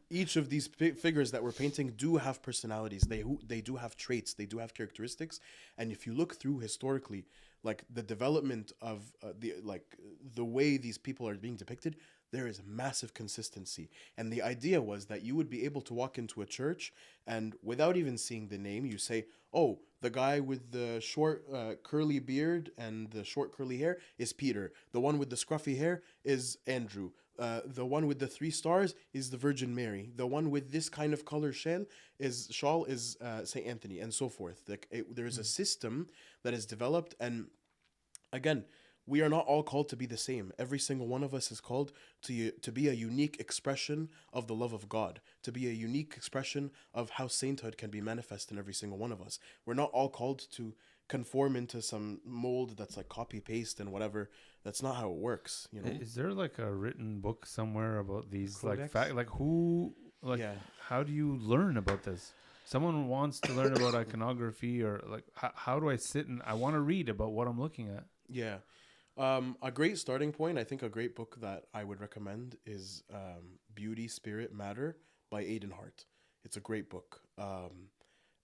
each of these figures that we're painting do have personalities. They do have traits. They do have characteristics. And if you look through historically, like the development of the way these people are being depicted, there is massive consistency. And the idea was that you would be able to walk into a church and without even seeing the name, you say, oh, the guy with the short curly beard and the short curly hair is Peter. The one with the scruffy hair is Andrew. The one with the 3 stars is the Virgin Mary. The one with this kind of color shawl is Saint Anthony, and so forth. There is a system that is developed, and again, we are not all called to be the same. Every single one of us is called to be a unique expression of the love of God, to be a unique expression of how sainthood can be manifest in every single one of us. We're not all called to conform into some mold that's like copy paste and whatever. That's not how it works, you know. Is there like a written book somewhere about these Codex? Yeah. how do you learn about this? Someone wants to learn about iconography, or like how do I sit and I want to read about what I'm looking at? Yeah. A great starting point, I think a great book that I would recommend is Beauty, Spirit, Matter by Aidan Hart. It's a great book.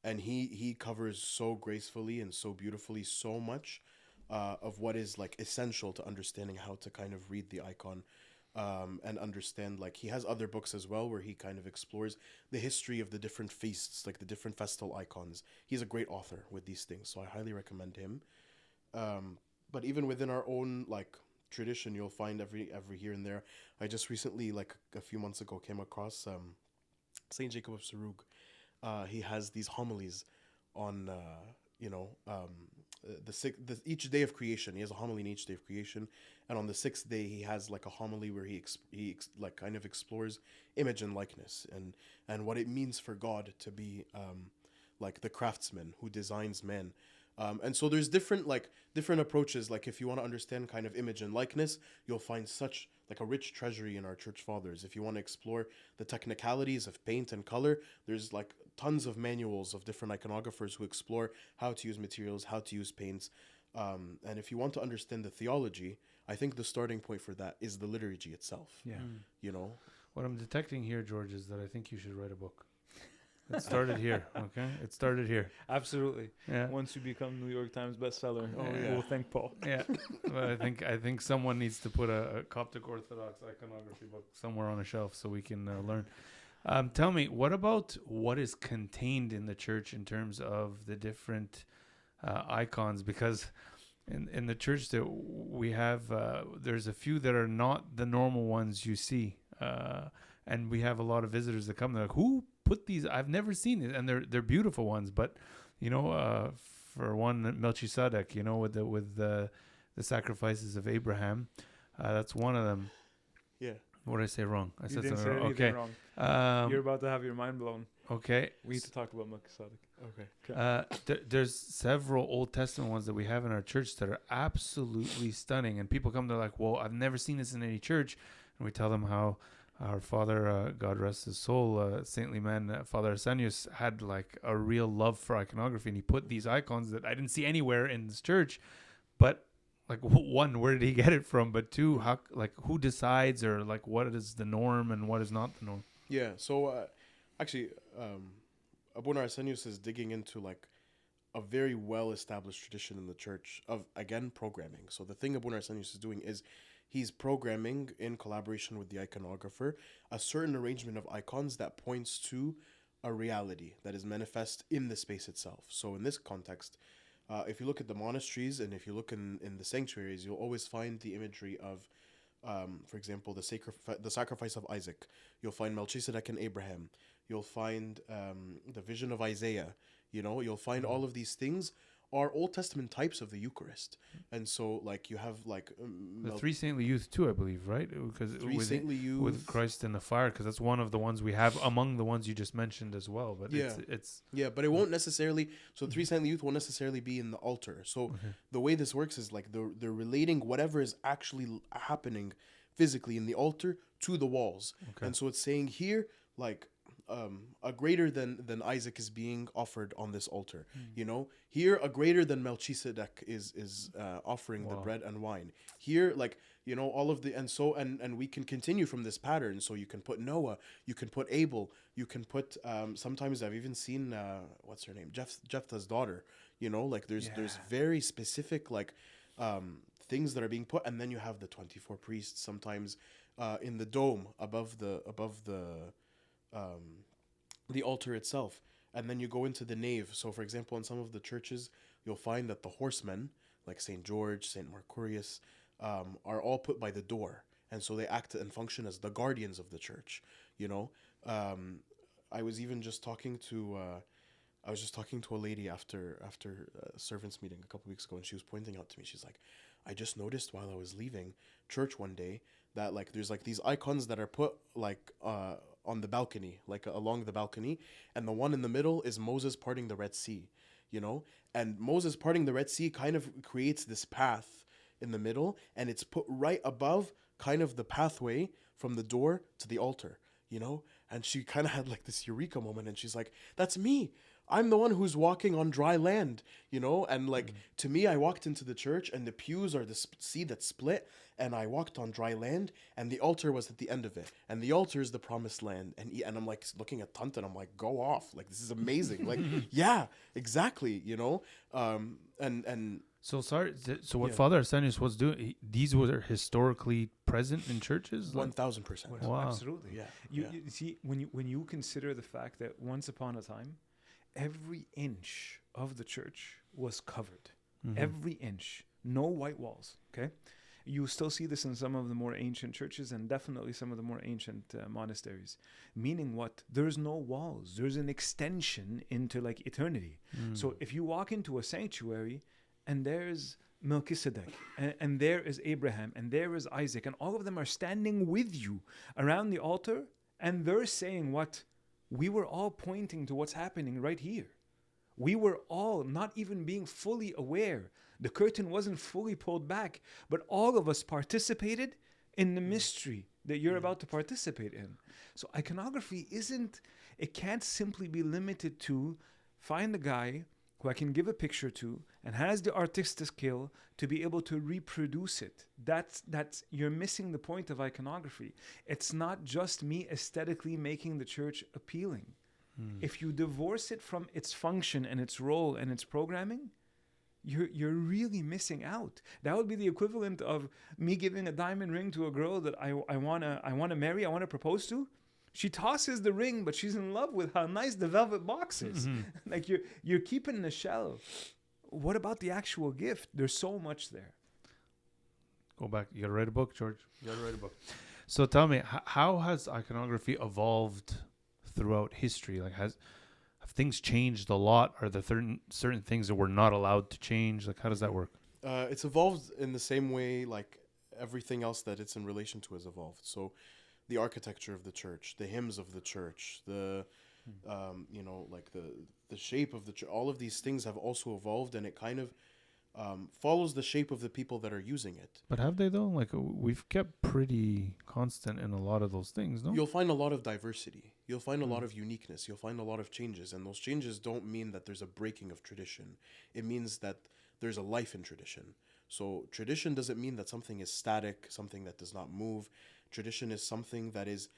And he covers so gracefully and so beautifully so much of what is like essential to understanding how to kind of read the icon and understand. Like he has other books as well where he kind of explores the history of the different feasts, like the different festal icons. He's a great author with these things, so I highly recommend him. But even within our own like tradition, you'll find every here and there. I just recently, like a few months ago, came across Saint Jacob of Sarug. He has these homilies on each day of creation. He has a homily in each day of creation, and on the 6th day he has like a homily where he kind of explores image and likeness and what it means for God to be like the craftsman who designs men. And so there's different approaches. Like if you want to understand kind of image and likeness, you'll find such like a rich treasury in our church fathers. If you want to explore the technicalities of paint and color, there's like tons of manuals of different iconographers who explore how to use materials, how to use paints. And if you want to understand the theology, I think the starting point for that is the liturgy itself. Yeah. You know? What I'm detecting here, George, is that I think you should write a book. It started here, okay? It started here. Absolutely. Yeah. Once you become New York Times bestseller, Yeah. we'll thank Paul. Yeah. But I think someone needs to put a Coptic Orthodox iconography book somewhere on a shelf so we can learn. Tell me, what about what is contained in the church in terms of the different icons? Because in the church that we have, there's a few that are not the normal ones you see. And we have a lot of visitors that come. They're like, who put these? I've never seen it, and they're beautiful ones. But for one, Melchizedek, with the sacrifices of Abraham, that's one of them. Yeah. What did I say wrong? I You said didn't say something wrong. anything Okay. wrong. You're about to have your mind blown. Okay. We need to talk about Melchizedek. Okay. There's several Old Testament ones that we have in our church that are absolutely stunning, and people come, they're like, "Well, I've never seen this in any church," and we tell them how our father, God rest his soul, saintly man, Father Arsenius, had like a real love for iconography, and he put these icons that I didn't see anywhere in this church. But like, one, where did he get it from? But two, how, like, who decides, or like, what is the norm and what is not the norm? Yeah. So actually, Abuna Arsenius is digging into like a very well-established tradition in the church of, again, programming. So the thing Abuna Arsenius is doing is he's programming, in collaboration with the iconographer, a certain arrangement of icons that points to a reality that is manifest in the space itself. So in this context, if you look at the monasteries and if you look in the sanctuaries, you'll always find the imagery of, for example, the sacrifice of Isaac. You'll find Melchizedek and Abraham. You'll find the vision of Isaiah. You'll find all of these things are Old Testament types of the Eucharist. And so, like, you have, like... the 3 saintly youth, too, I believe, right? Because 3 saintly youth. With Christ in the fire, because that's one of the ones we have among the ones you just mentioned as well. But yeah. it's... Yeah, but it won't necessarily... So 3 saintly youth won't necessarily be in the altar. So the way this works is, like, they're relating whatever is actually happening physically in the altar to the walls. Okay. And so it's saying here, like... a greater than Isaac is being offered on this altar. You know, here a greater than Melchizedek is offering the Wow. bread and wine. Here, like, you know, all of the and we can continue from this pattern. So you can put Noah, you can put Abel, you can put sometimes I've even seen what's her name, Jephthah's daughter. You know, like there's very specific like things that are being put, and then you have the 24 priests sometimes in the dome above the altar itself, and then you go into the nave. So for example, in some of the churches you'll find that the horsemen like St. George, St. Mercurius, are all put by the door, and so they act and function as the guardians of the church, you know. I was even just talking to a lady after a servants meeting a couple weeks ago, and she was pointing out to me, she's like, I just noticed while I was leaving church one day that like there's like these icons that are put like on the balcony, like along the balcony, and the one in the middle is Moses parting the Red Sea, you know, and Moses parting the Red Sea kind of creates this path in the middle, and it's put right above kind of the pathway from the door to the altar, you know. And she kind of had like this eureka moment, and she's like, that's me. I'm the one who's walking on dry land, you know. And like to me, I walked into the church and the pews are the sea that split, and I walked on dry land, and the altar was at the end of it, and the altar is the promised land. And I'm like looking at Tanta, and I'm like, go off, like this is amazing. Like yeah, exactly, you know. And So sorry. So what Yeah. Father Arsenius was doing, these were historically present in churches. Like, 1000%. Wow. Absolutely. Yeah. You see, when you consider the fact that once upon a time, every inch of the church was covered. Mhm. Every inch. No white walls. Okay? You still see this in some of the more ancient churches, and definitely some of the more ancient monasteries. Meaning what? There's no walls. There's an extension into like eternity. Mm. So if you walk into a sanctuary and there's Melchizedek, and there is Abraham, and there is Isaac, and all of them are standing with you around the altar, and they're saying what? We were all pointing to what's happening right here. We were all not even being fully aware. The curtain wasn't fully pulled back, but all of us participated in the mystery that you're about to participate in. So iconography it can't simply be limited to find a guy who I can give a picture to and has the artistic skill to be able to reproduce it. That's you're missing the point of iconography. It's not just me aesthetically making the church appealing. If you divorce it from its function and its role and its programming, you're really missing out. That would be the equivalent of me giving a diamond ring to a girl that I wanna marry, I wanna propose to. She tosses the ring, but she's in love with how nice the velvet box is. Like you're keeping the shell. What about the actual gift? There's so much there. Go back. You gotta write a book, George. You gotta write a book. So tell me, how has iconography evolved throughout history? Like, have things changed a lot? Are there certain things that we're not allowed to change? Like, how does that work? It's evolved in the same way like everything else that it's in relation to has evolved. So the architecture of the church, the hymns of the church, the you know, like the shape of the church, all of these things have also evolved, and it kind of follows the shape of the people that are using it. But have they though? Like, we've kept pretty constant in a lot of those things, no? You'll find a lot of diversity. You'll find a lot of uniqueness. You'll find a lot of changes, and those changes don't mean that there's a breaking of tradition. It means that there's a life in tradition. So tradition doesn't mean that something is static, something that does not move. Tradition is something that is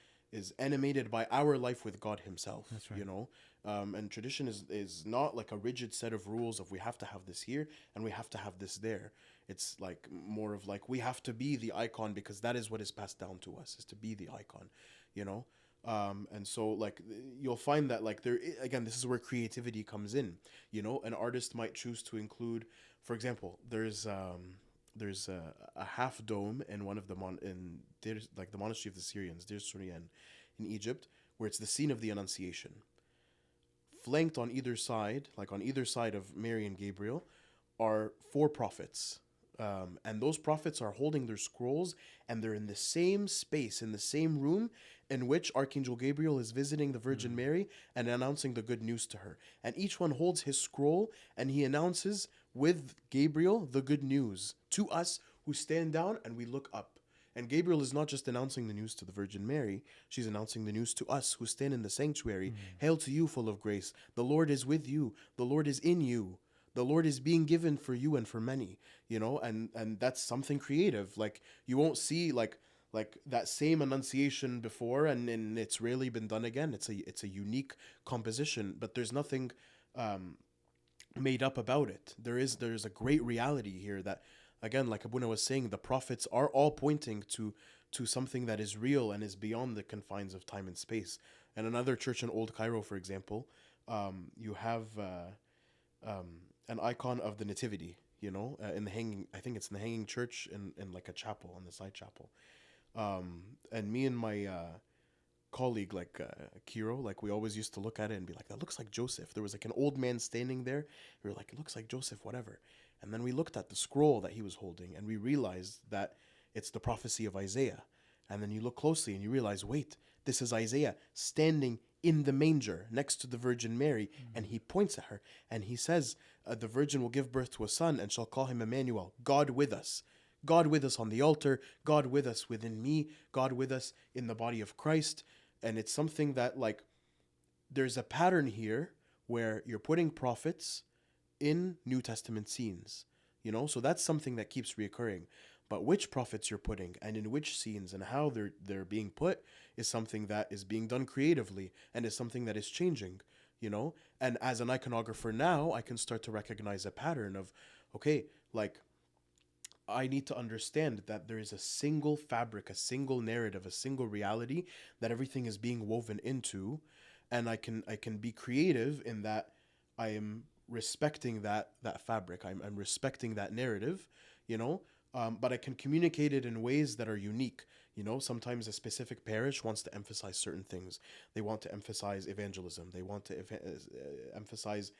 animated by our life with God himself. That's right. You know, and tradition is not like a rigid set of rules of we have to have this here and we have to have this there. It's like more of like we have to be the icon because that is what is passed down to us, is to be the icon, you know. And so like you'll find that like again, this is where creativity comes in. You know, an artist might choose to include, for example, there's a half dome in one of the like the monastery of the Syrians, Deir Surian, in Egypt, where it's the scene of the Annunciation. Flanked on either side, like on either side of Mary and Gabriel, are 4 prophets. And those prophets are holding their scrolls, and they're in the same space, in the same room in which Archangel Gabriel is visiting the Virgin Mary and announcing the good news to her. And each one holds his scroll, and he announces with Gabriel the good news to us who stand down and we look up. And Gabriel is not just announcing the news to the Virgin Mary, she's announcing the news to us who stand in the sanctuary. Hail to you, full of grace. The Lord is with you. The Lord is in you. The Lord is being given for you and for many, you know, and that's something creative. Like, you won't see like that same annunciation before, and it's rarely been done again. It's a unique composition, but there's nothing made up about it. There's a great reality here that, again, like Abuna was saying, the prophets are all pointing to something that is real and is beyond the confines of time and space. And another church in Old Cairo, for example, you have an icon of the Nativity, you know, in the hanging. I think it's in the hanging church in like a chapel, on the side chapel. And me and my colleague, like Kiro, like we always used to look at it and be like, that looks like Joseph. There was like an old man standing there. We were like, it looks like Joseph, whatever. And then we looked at the scroll that he was holding, and we realized that it's the prophecy of Isaiah. And then you look closely and you realize, wait, this is Isaiah standing in the manger next to the Virgin Mary, and he points at her and he says, the Virgin will give birth to a son and shall call him Emmanuel, God with us. God with us on the altar, God with us within me, God with us in the body of Christ. And it's something that, like, there's a pattern here where you're putting prophets in New Testament scenes, you know, so that's something that keeps reoccurring. But which prophets you're putting and in which scenes and how they're being put is something that is being done creatively and is something that is changing, you know. And as an iconographer now, I can start to recognize a pattern of, okay, like, I need to understand that there is a single fabric, a single narrative, a single reality that everything is being woven into, and I can be creative in that I am respecting that fabric. I'm respecting that narrative, you know. But I can communicate it in ways that are unique. You know, sometimes a specific parish wants to emphasize certain things. They want to emphasize evangelism. They want to emphasize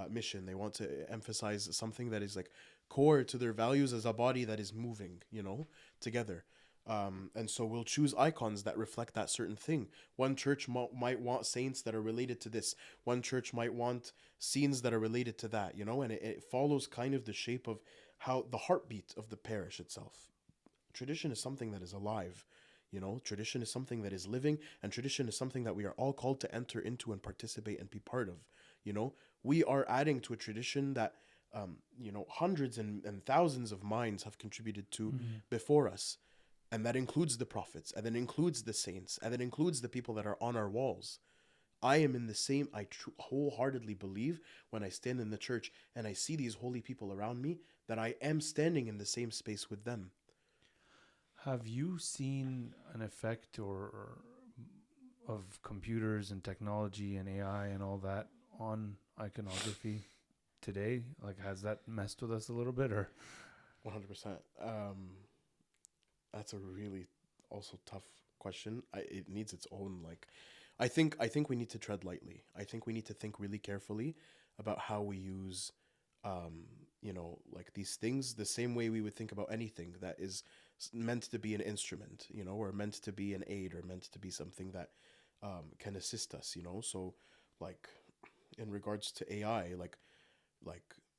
mission. They want to emphasize something that is like core to their values as a body that is moving, you know, together. And so we'll choose icons that reflect that certain thing. One church might want saints that are related to this. One church might want scenes that are related to that, you know, and it follows kind of the shape of how the heartbeat of the parish itself. Tradition is something that is alive, you know, tradition is something that is living, and tradition is something that we are all called to enter into and participate and be part of, you know. We are adding to a tradition that, you know, hundreds and thousands of minds have contributed to before us. And that includes the prophets, and that includes the saints, and that includes the people that are on our walls. I am in the same, I wholeheartedly believe when I stand in the church and I see these holy people around me, that I am standing in the same space with them. Have you seen an effect or of computers and technology and AI and all that on iconography today? Like, has that messed with us a little bit, or? 100%. That's a really also tough question. It needs its own, like, I think we need to tread lightly. I think we need to think really carefully about how we use, you know, like these things the same way we would think about anything that is meant to be an instrument, you know, or meant to be an aid, or meant to be something that can assist us, you know. So, like, in regards to AI, like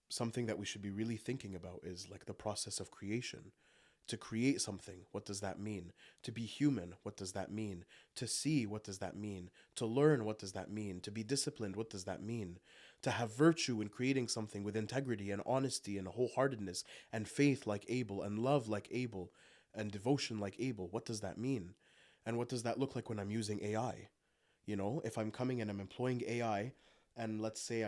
something that we should be really thinking about is like the process of creation. To create something, what does that mean? To be human, what does that mean? To see, what does that mean? To learn, what does that mean? To be disciplined, what does that mean? To have virtue in creating something with integrity and honesty and wholeheartedness and faith like Abel and love like Abel and devotion like Abel, what does that mean? And what does that look like when I'm using AI? You know, if I'm coming and I'm employing AI, and let's say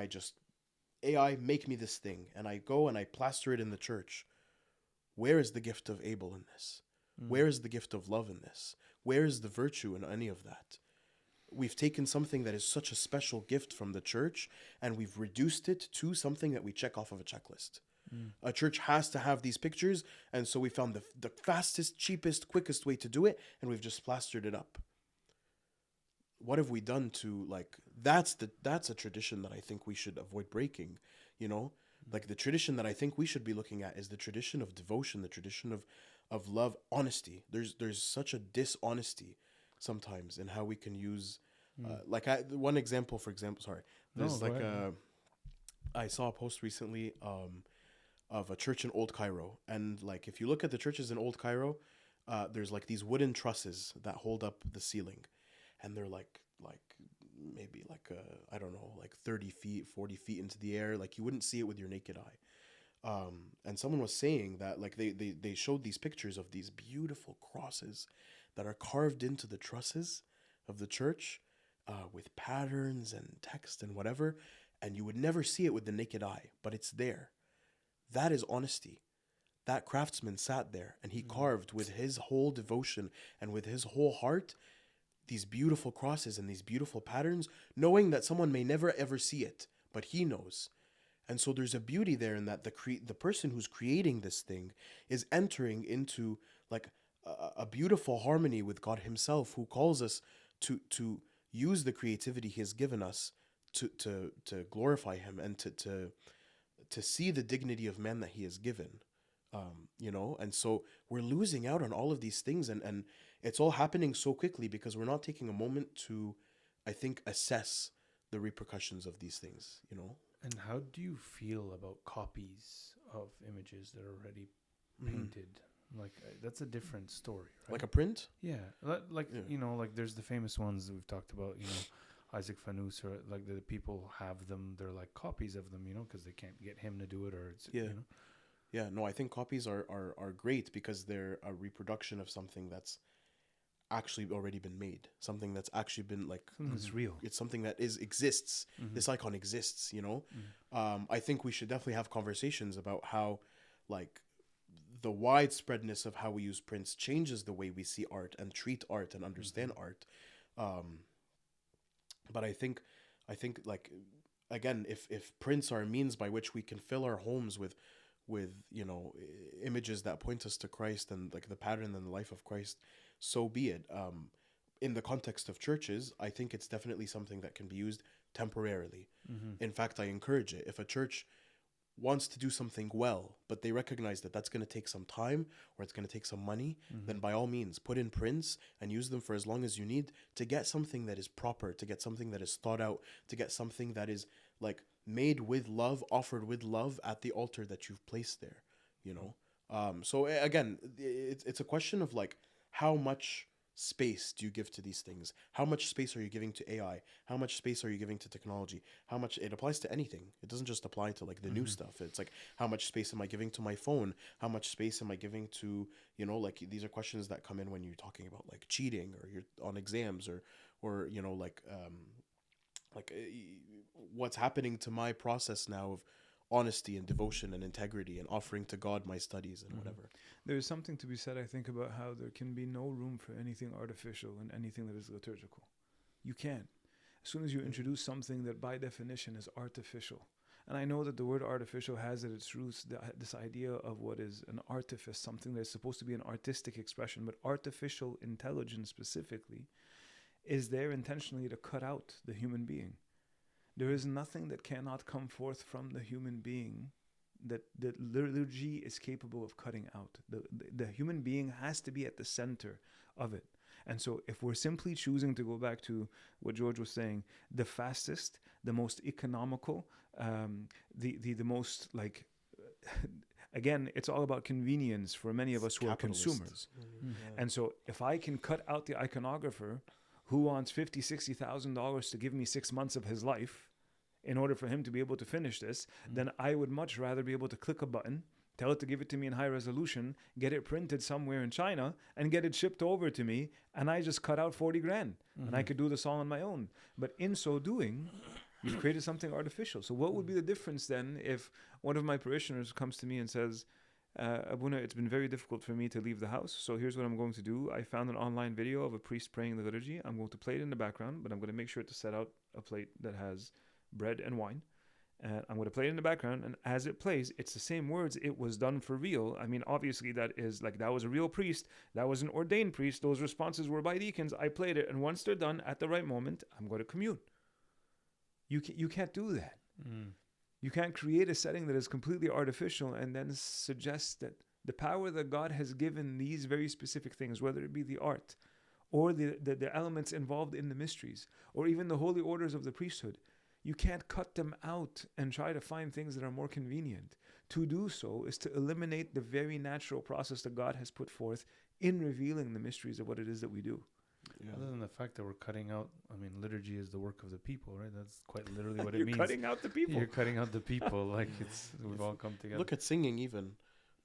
AI make me this thing, and I go and I plaster it in the church. Where is the gift of Abel in this? Where is the gift of love in this? Where is the virtue in any of that? We've taken something that is such a special gift from the church, and we've reduced it to something that we check off of a checklist. A church has to have these pictures, and so we found the fastest, cheapest, quickest way to do it, and we've just plastered it up. What have we done to, like, that's a tradition that I think we should avoid breaking, you know? Like, the tradition that I think we should be looking at is the tradition of devotion, the tradition of love, honesty. There's such a dishonesty sometimes in how we can use, one example, there's I saw a post recently of a church in Old Cairo, and like if you look at the churches in Old Cairo, there's like these wooden trusses that hold up the ceiling, and they're like maybe like I don't know, like 30 feet, 40 feet into the air. Like you wouldn't see it with your naked eye. And someone was saying that like they showed these pictures of these beautiful crosses that are carved into the trusses of the church, with patterns and text and whatever, and you would never see it with the naked eye, but it's there. That is honesty. That craftsman sat there and he carved with his whole devotion and with his whole heart these beautiful crosses and these beautiful patterns, knowing that someone may never ever see it, but he knows. And so there's a beauty there in that the person who's creating this thing is entering into like a beautiful harmony with God himself, who calls us to use the creativity he has given us to glorify him and to see the dignity of man that he has given. And so we're losing out on all of these things, and it's all happening so quickly because we're not taking a moment to, I think, assess the repercussions of these things, And how do you feel about copies of images that are already painted? Like that's a different story, right? Like a print? Yeah. Like there's the famous ones that we've talked about, Isaac Fanus, or like the people have them, they're like copies of them, because they can't get him to do it, or it's, Yeah, no, I think copies are great because they're a reproduction of something that's actually already been made, something that's actually been like it's real. It's something that exists. This icon exists, I think we should definitely have conversations about how like the widespreadness of how we use prints changes the way we see art and treat art and understand art. But I think like, again, if prints are a means by which we can fill our homes with images that point us to Christ and like the pattern and the life of Christ, so be it. In the context of churches, I think it's definitely something that can be used temporarily. In fact, I encourage it. If a church wants to do something well, but they recognize that that's going to take some time or it's going to take some money, then by all means put in prints and use them for as long as you need to get something that is proper, to get something that is thought out, to get something that is like made with love, offered with love at the altar that you've placed there, So again, it's a question of like, how much space do you give to these things? How much space are you giving to AI? How much space are you giving to technology? How much it applies to anything. It doesn't just apply to like the new stuff. It's like, how much space am I giving to my phone? How much space am I giving to, like these are questions that come in when you're talking about like cheating or you're on exams or what's happening to my process now of honesty and devotion and integrity and offering to God my studies and whatever. There is something to be said, I think, about how there can be no room for anything artificial in anything that is liturgical. You can't. As soon as you introduce something that by definition is artificial, and I know that the word artificial has at its roots this idea of what is an artifice, something that's supposed to be an artistic expression, but artificial intelligence specifically is there intentionally to cut out the human being. There is nothing that cannot come forth from the human being that the liturgy is capable of cutting out. The human being has to be at the center of it. And so if we're simply choosing to go back to what George was saying, the fastest, the most economical, the most like, again, it's all about convenience for many of us who are consumers. And so if I can cut out the iconographer who wants $50,000, $60,000 to give me 6 months of his life in order for him to be able to finish this, then I would much rather be able to click a button, tell it to give it to me in high resolution, get it printed somewhere in China, and get it shipped over to me, and I just cut out 40 grand, and I could do this all on my own. But in so doing, you've created something artificial. So what would be the difference then if one of my parishioners comes to me and says, Abuna, it's been very difficult for me to leave the house, so here's what I'm going to do. I found an online video of a priest praying the liturgy. I'm going to play it in the background, but I'm going to make sure to set out a plate that has bread and wine. I'm going to play it in the background, and as it plays, it's the same words. It was done for real. I mean, obviously, that is like, that was a real priest. That was an ordained priest. Those responses were by deacons. I played it, and once they're done at the right moment, I'm going to commune. You can't do that. You can't create a setting that is completely artificial and then suggest that the power that God has given these very specific things, whether it be the art or the elements involved in the mysteries or even the holy orders of the priesthood, you can't cut them out and try to find things that are more convenient. To do so is to eliminate the very natural process that God has put forth in revealing the mysteries of what it is that we do. Yeah. Other than the fact that we're cutting out, I mean, liturgy is the work of the people, right? That's quite literally what You're it means. cutting out the people. You're cutting out the people. Like we've all come together. Look at singing even.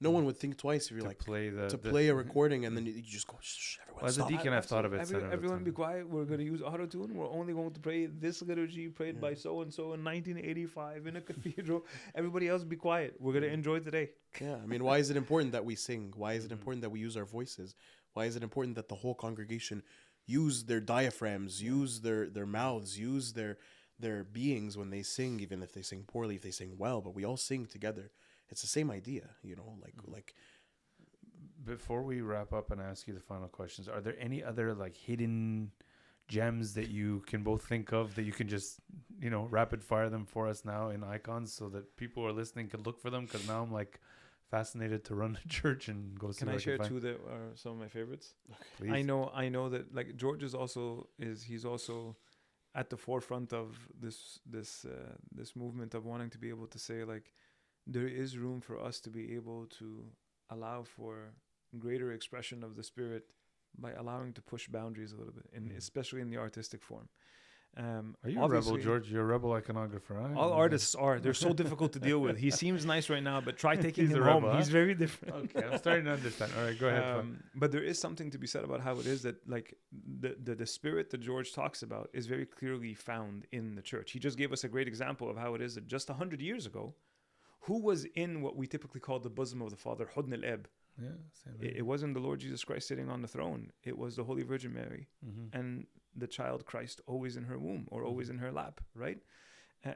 No one would think twice if you're to like play the play a recording and then you just go, shh, everyone Well, as a stop. deacon, I've thought of it. Everyone be quiet. We're going to use auto-tune. We're only going to pray this liturgy prayed by so-and-so in 1985 in a cathedral. Everybody else be quiet. We're going to enjoy today. Yeah, I mean, why is it important that we sing? Why is it important that we use our voices? Why is it important that the whole congregation use their diaphragms, use their mouths, use their beings when they sing, even if they sing poorly, if they sing well, but we all sing together. It's the same idea, you know, like Before we wrap up and ask you the final questions, are there any other like hidden gems that you can both think of that you can just, you know, rapid fire them for us now in icons so that people who are listening could look for them? Because now I'm like fascinated to run to church and go see. Can what I share find. two that are some of my favorites? Please. I know that like George is he's also at the forefront of this movement of wanting to be able to say like there is room for us to be able to allow for greater expression of the Spirit by allowing to push boundaries a little bit, and especially in the artistic form. Are you a rebel, George? You're a rebel iconographer. Right? All artists are. They're so difficult to deal with. He seems nice right now, but try taking He's him a home. rebel, huh? He's very different. Okay, I'm starting to understand. All right, go ahead. But there is something to be said about how it is that like the spirit that George talks about is very clearly found in the church. He just gave us a great example of how it is that just 100 years ago, who was in what we typically call the bosom of the Father, Hudn al-Eb. Yeah, same It wasn't the Lord Jesus Christ sitting on the throne. It was the Holy Virgin Mary Mm-hmm. and the child Christ always in her womb or always in her lap, right?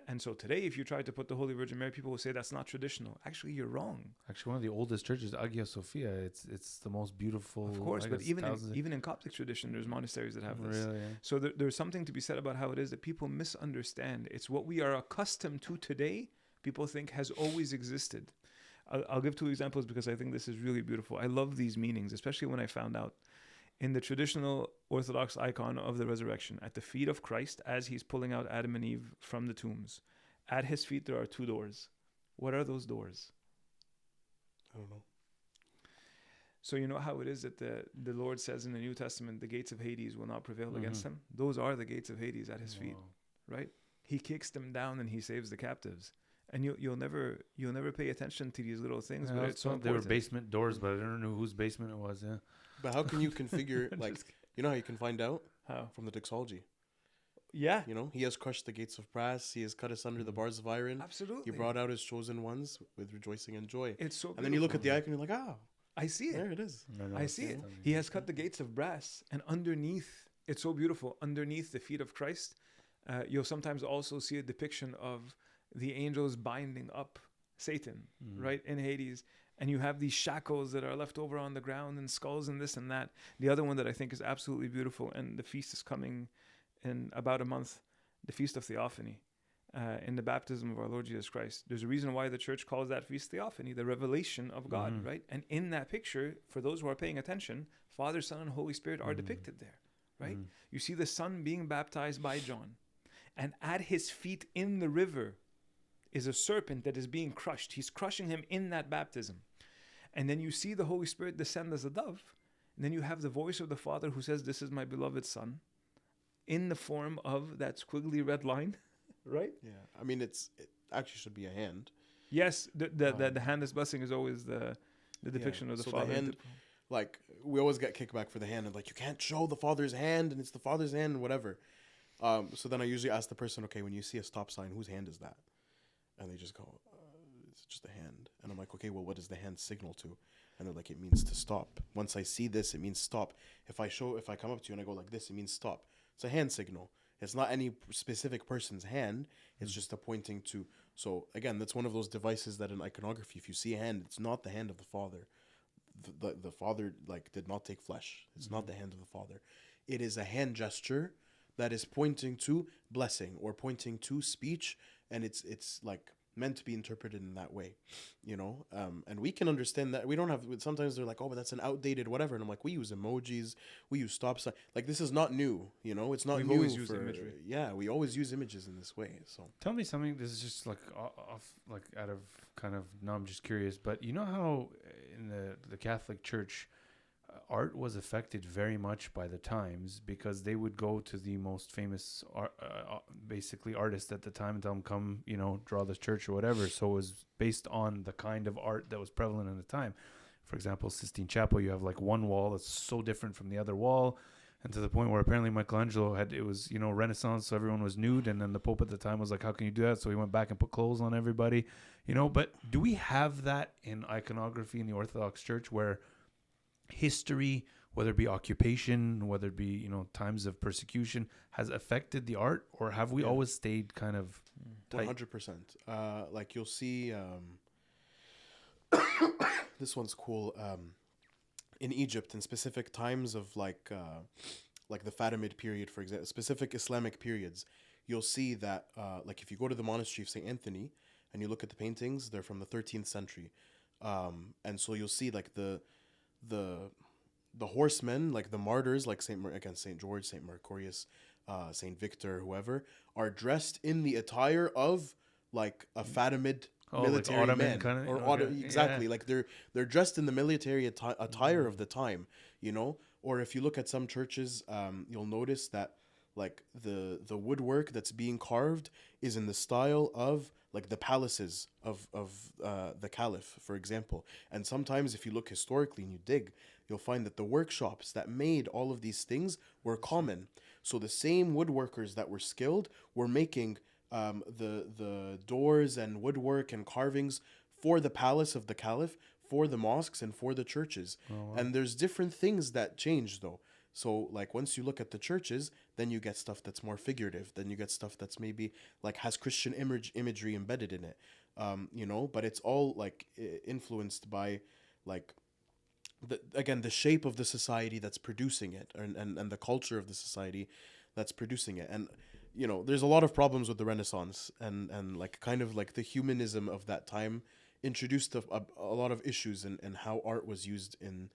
And so today, if you try to put the Holy Virgin Mary, people will say that's not traditional. Actually, you're wrong. Actually, one of the oldest churches, Hagia Sophia. It's the most beautiful. Of course, I but guess, even in Coptic tradition, there's monasteries that have this. Really, yeah. So there's something to be said about how it is that people misunderstand. It's what we are accustomed to today, people think has always existed. I'll give two examples because I think this is really beautiful. I love these meanings, especially when I found out in the traditional Orthodox icon of the resurrection, at the feet of Christ, as he's pulling out Adam and Eve from the tombs, at his feet there are two doors. What are those doors? I don't know. So you know how it is that the Lord says in the New Testament, the gates of Hades will not prevail against him? Those are the gates of Hades at his feet, right? He kicks them down and he saves the captives. And you'll never pay attention to these little things, Yeah, but it's so they important. were basement doors, but I don't know whose basement it was. Yeah. But how can you configure, like, you know how you can find out? How? From the doxology. Yeah, You know, he has crushed the gates of brass. He has cut us under the bars of iron. absolutely. He brought out his chosen ones with rejoicing and joy. It's so. And then you look at the beautiful. icon, you're like, I see it. there it is. I see it. He has cut the gates of brass, and underneath, it's so beautiful. Underneath the feet of Christ, you'll sometimes also see a depiction of the angels binding up Satan, right, in Hades. And you have these shackles that are left over on the ground and skulls and this and that. The other one that I think is absolutely beautiful, and the feast is coming in about a month, the Feast of Theophany, in the baptism of our Lord Jesus Christ. There's a reason why the church calls that feast Theophany, the revelation of God, right? And in that picture, for those who are paying attention, Father, Son, and Holy Spirit are depicted there, right? You see the Son being baptized by John, and at his feet in the river is a serpent that is being crushed. He's crushing him in that baptism. And then you see the Holy Spirit descend as a dove. And then you have the voice of the Father who says, "This is my beloved Son," in the form of that squiggly red line, right? Yeah. I mean, it actually should be a hand. Yes, the handless blessing is always the depiction of the so Father. the hand, like, we always get kickback for the hand, and like, you can't show the Father's hand, and it's the Father's hand, and whatever. So then I usually ask the person, okay, when you see a stop sign, whose hand is that? And they just go, it's just a hand. And I'm like, okay, well, what does the hand signal to? And they're like, it means to stop. Once I see this, it means stop. If I come up to you and I go like this, it means stop. It's a hand signal. It's not any specific person's hand. It's just a pointing to. So again, that's one of those devices that in iconography, if you see a hand, it's not the hand of the Father. The Father like did not take flesh. It's not the hand of the Father. It is a hand gesture that is pointing to blessing or pointing to speech, and it's like meant to be interpreted in that way, you know. And we can understand that. We don't have. Sometimes they're like, oh, but that's an outdated whatever, and I'm like, we use emojis, we use stop sign. Like, this is not new, you know. It's not We've new. always used imagery. Yeah, we always use images in this way. So Tell me something. This is just like off, like out of kind of. Now I'm just curious, but you know how in the Catholic Church, art was affected very much by the times, because they would go to the most famous basically artist at the time and tell them, come, draw this church or whatever. So it was based on the kind of art that was prevalent at the time. For example, Sistine Chapel, you have like one wall that's so different from the other wall, and to the point where apparently Michelangelo it was Renaissance, so everyone was nude, and then the Pope at the time was like, how can you do that? So he went back and put clothes on everybody, but do we have that in iconography in the Orthodox Church, where history, whether it be occupation, whether it be times of persecution, has affected the art, or have we always stayed kind of tight? 100%. Like you'll see, this one's cool. In Egypt, in specific times of like the Fatimid period, for example, specific Islamic periods, you'll see that like if you go to the monastery of St. Anthony and you look at the paintings, they're from the 13th century, and so you'll see like the horsemen, like the martyrs, like Saint George, Saint Mercurius, Saint Victor, whoever, are dressed in the attire of like a Fatimid military like men, kind of, or exactly, like they're dressed in the military attire of the time, Or if you look at some churches, you'll notice that like the woodwork that's being carved is in the style of like the palaces of the caliph, for example. And sometimes if you look historically and you dig, you'll find that the workshops that made all of these things were common. So the same woodworkers that were skilled were making the doors and woodwork and carvings for the palace of the caliph, for the mosques, and for the churches. Oh, wow. And there's different things that change though. So like once you look at the churches, then you get stuff that's more figurative. Then you get stuff that's maybe like has Christian imagery embedded in it, But it's all like influenced by like the shape of the society that's producing it, and the culture of the society that's producing it. And there's a lot of problems with the Renaissance, and like kind of like the humanism of that time introduced a lot of issues in how art was used in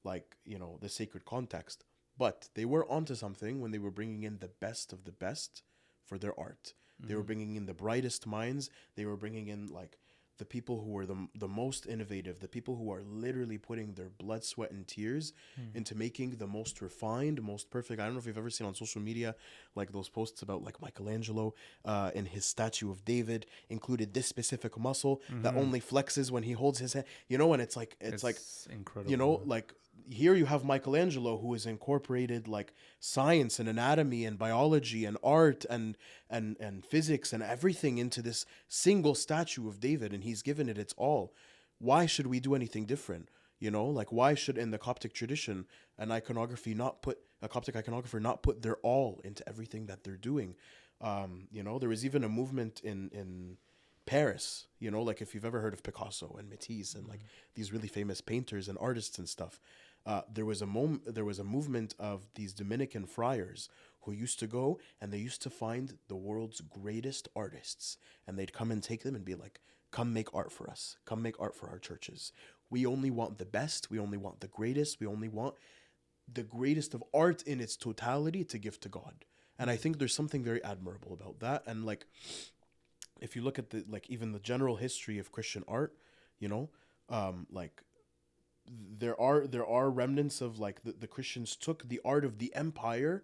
like the sacred context. But they were onto something when they were bringing in the best of the best for their art. They were bringing in the brightest minds. They were bringing in like the people who were the most innovative, the people who are literally putting their blood, sweat, and tears into making the most refined, most perfect. I don't know if you've ever seen on social media like those posts about like Michelangelo in his statue of David included this specific muscle that only flexes when he holds his hand, and it's like incredible. Like here you have Michelangelo, who has incorporated like science and anatomy and biology and art and physics and everything into this single statue of David, and he's given it its all. Why should we do anything different? Like why should in the Coptic tradition a Coptic iconographer not put their all into everything that they're doing? There was even a movement in Paris, like if you've ever heard of Picasso and Matisse and like these really famous painters and artists and stuff. There was a movement of these Dominican friars who used to go and they used to find the world's greatest artists, and they'd come and take them and be like, come make art for us. Come make art for our churches. We only want the best. We only want the greatest. We only want the greatest of art in its totality to give to God. And I think there's something very admirable about that. And like, if you look at even the general history of Christian art, like there are remnants of like the Christians took the art of the empire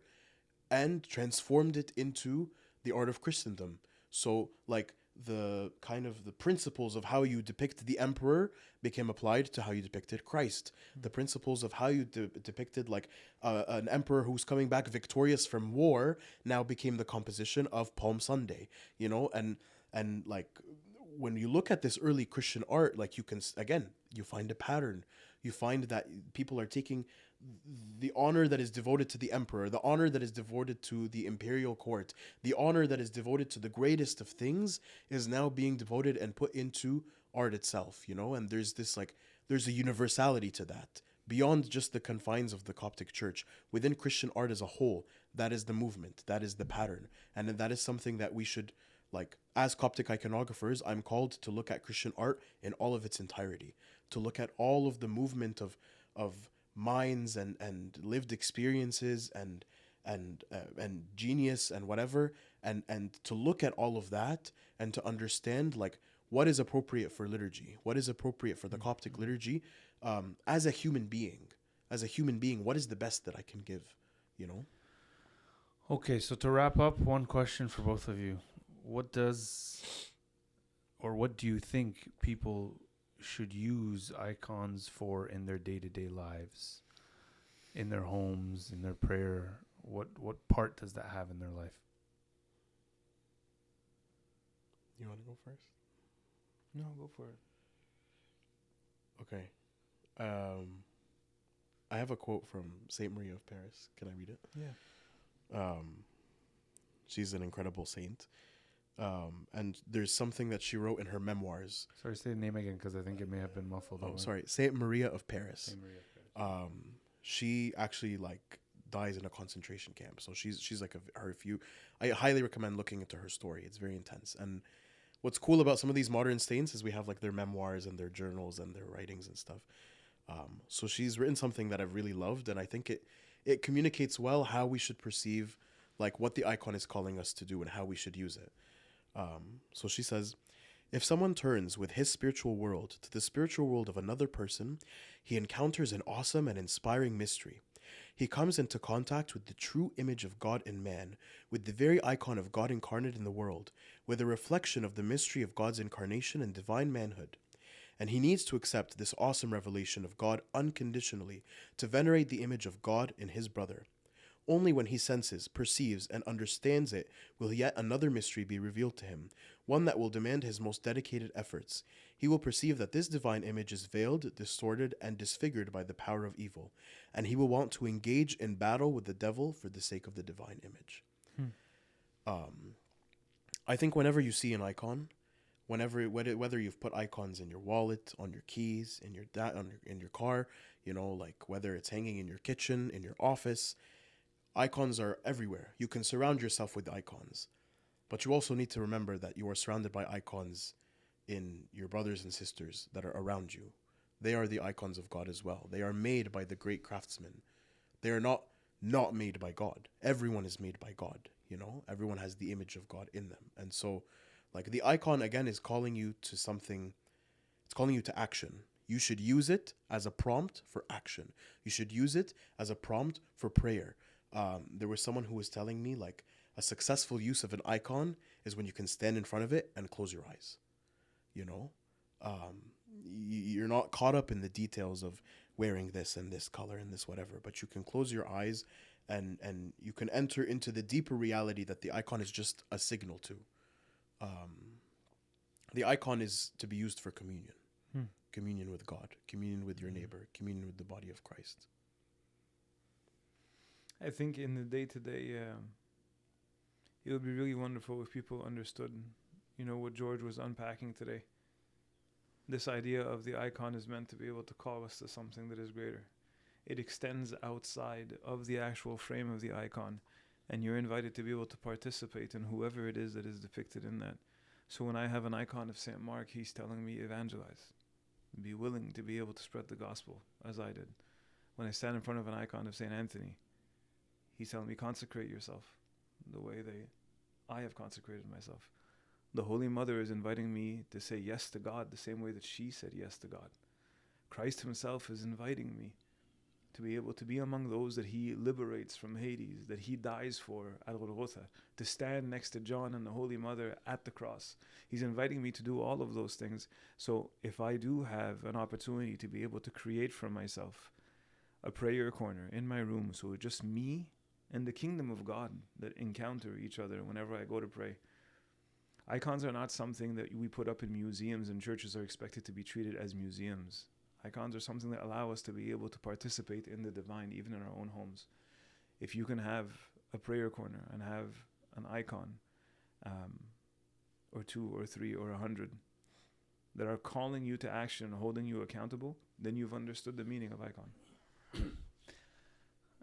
and transformed it into the art of Christendom. So like the kind of the principles of how you depict the emperor became applied to how you depicted Christ. The principles of how you depicted like an emperor who's coming back victorious from war now became the composition of Palm Sunday, and like when you look at this early Christian art, like you find a pattern. You find that people are taking the honor that is devoted to the emperor, the honor that is devoted to the imperial court, the honor that is devoted to the greatest of things is now being devoted and put into art itself, and there's a universality to that beyond just the confines of the Coptic Church. Within Christian art as a whole, that is the movement, that is the pattern, and that is something that we should, like, as Coptic iconographers, I'm called to look at Christian art in all of its entirety, to look at all of the movement of minds and lived experiences and genius and whatever, and to look at all of that and to understand like what is appropriate for liturgy, what is appropriate for the Coptic liturgy, as a human being, as a human being, what is the best that I can give, you know? Okay, so to wrap up, one question for both of you. What do you think people should use icons for in their day-to-day lives, in their homes, in their prayer? What part does that have in their life? You want to go first? No, go for it. Okay. I have a quote from Saint Maria of Paris. Can I read it? Yeah. She's an incredible saint. And there's something that she wrote in her memoirs. Sorry, say the name again because I think it may have been muffled. Oh, sorry. Saint Maria of Paris. Saint Maria of Paris. She actually like dies in a concentration camp. So she's like I highly recommend looking into her story. It's very intense. And what's cool about some of these modern saints is we have like their memoirs and their journals and their writings and stuff. So she's written something that I've really loved, and I think it communicates well how we should perceive like what the icon is calling us to do and how we should use it. So she says, if someone turns with his spiritual world to the spiritual world of another person, he encounters an awesome and inspiring mystery. He comes into contact with the true image of God in man, with the very icon of God incarnate in the world, with a reflection of the mystery of God's incarnation and divine manhood. And he needs to accept this awesome revelation of God unconditionally to venerate the image of God in his brother. Only when he senses, perceives, and understands it will yet another mystery be revealed to him, one that will demand his most dedicated efforts. He will perceive that this divine image is veiled, distorted, and disfigured by the power of evil, and he will want to engage in battle with the devil for the sake of the divine image. I think whenever you see an icon, whether you've put icons in your wallet, on your keys, in your car, you know, like whether it's hanging in your kitchen, in your office, icons are everywhere. You can surround yourself with icons, but you also need to remember that you are surrounded by icons in your brothers and sisters that are around you. They are the icons of God as well. They are made by the great craftsmen. They are not made by God. Everyone is made by God, you know? Everyone has the image of God in them. And so, like, the icon, again, is calling you to something. It's calling you to action. You should use it as a prompt for action. You should use it as a prompt for prayer. There was someone who was telling me, like, a successful use of an icon is when you can stand in front of it and close your eyes. You know? You're not caught up in the details of wearing this and this color and this whatever, but you can close your eyes and you can enter into the deeper reality that the icon is just a signal to. The icon is to be used for communion. Communion with God, communion with your neighbor, communion with the body of Christ. I think in the day-to-day, it would be really wonderful if people understood, you know, what George was unpacking today. This idea of the icon is meant to be able to call us to something that is greater. It extends outside of the actual frame of the icon, and you're invited to be able to participate in whoever it is that is depicted in that. So when I have an icon of St. Mark, he's telling me evangelize. Be willing to be able to spread the gospel, as I did. When I stand in front of an icon of St. Anthony, he's telling me consecrate yourself the way I have consecrated myself. The Holy Mother is inviting me to say yes to God the same way that she said yes to God. Christ himself is inviting me to be able to be among those that he liberates from Hades, that he dies for at Golgotha, to stand next to John and the Holy Mother at the cross. He's inviting me to do all of those things. So if I do have an opportunity to be able to create for myself a prayer corner in my room, so just me and the kingdom of God that encounter each other whenever I go to pray. Icons are not something that we put up in museums, and churches are expected to be treated as museums. Icons are something that allow us to be able to participate in the divine, even in our own homes. If you can have a prayer corner and have an icon, or 2 or 3 or 100, that are calling you to action, holding you accountable, then you've understood the meaning of icon.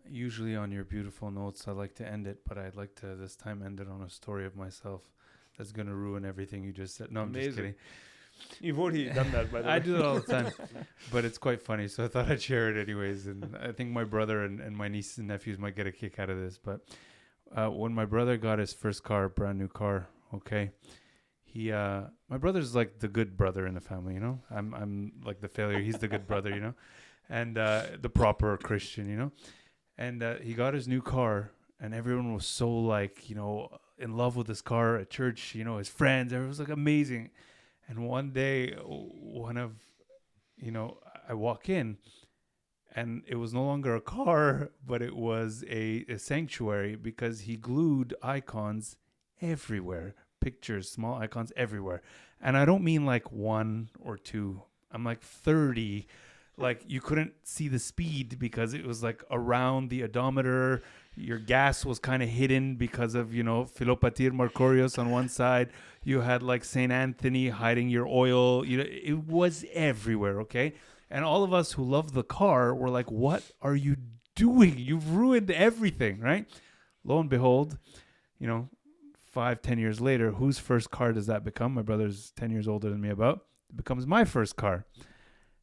Usually on your beautiful notes, I like to end it, but I'd like to this time end it on a story of myself that's going to ruin everything you just said. No, I'm just kidding. You've already done that, by the way. I do it all the time, but it's quite funny, so I thought I'd share it anyways. And I think my brother and my nieces and nephews might get a kick out of this. But when my brother got his first car, brand new car, okay, my brother's like the good brother in the family, you know. I'm like the failure. He's the good brother, you know. and the proper Christian, you know. And he got his new car, and everyone was so like, you know, in love with his car at church. You know, his friends, everyone was like amazing. And one day, I walk in, and it was no longer a car, but it was a sanctuary, because he glued icons everywhere, pictures, small icons everywhere. And I don't mean like one or two. I'm like 30. Like, you couldn't see the speed because it was like around the odometer. Your gas was kind of hidden because of, you know, Philopatir Mercurius on one side. You had like St. Anthony hiding your oil. You know, it was everywhere, okay? And all of us who love the car were like, what are you doing? You've ruined everything, right? Lo and behold, you know, 5-10 years later, whose first car does that become? My brother's 10 years older than me about. It becomes my first car.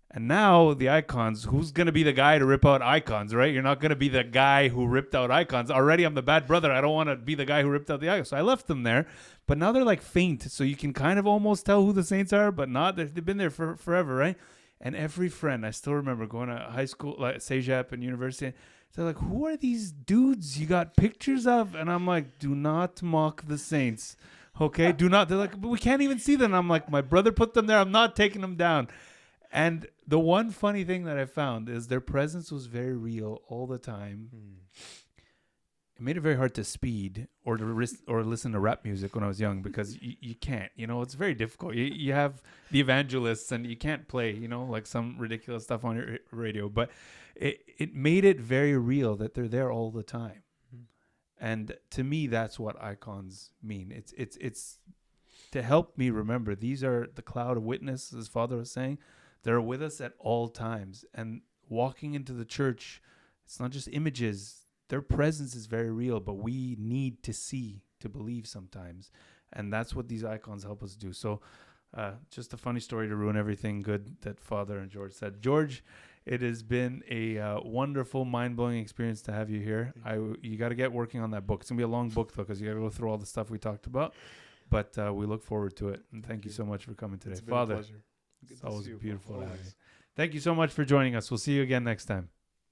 And now the icons, who's going to be the guy to rip out icons, right? You're not going to be the guy who ripped out icons. Already I'm the bad brother. I don't want to be the guy who ripped out the icons. So I left them there. But now they're like faint. So you can kind of almost tell who the saints are, but not. They've been there for forever, right? And every friend, I still remember going to high school, like CEGEP and university. They're like, who are these dudes you got pictures of? And I'm like, do not mock the saints. Okay? Do not. They're like, but we can't even see them. And I'm like, my brother put them there. I'm not taking them down. And the one funny thing that I found is their presence was very real all the time. It made it very hard to speed or listen to rap music when I was young, because you can't, you know, it's very difficult. You have the evangelists and you can't play, you know, like some ridiculous stuff on your radio, but it made it very real that they're there all the time. And to me, that's what icons mean. It's to help me remember these are the cloud of witness, as Father was saying. They're with us at all times. And walking into the church, it's not just images. Their presence is very real, but we need to see to believe sometimes. And that's what these icons help us do. So just a funny story to ruin everything good that Father and George said. George, it has been a wonderful, mind-blowing experience to have you here. You got to get working on that book. It's going to be a long book, though, because you got to go through all the stuff we talked about. But we look forward to it. And thank you so much for coming today. It's been Father, a pleasure. it's always beautiful to have you. Thank you so much for joining us. We'll see you again next time.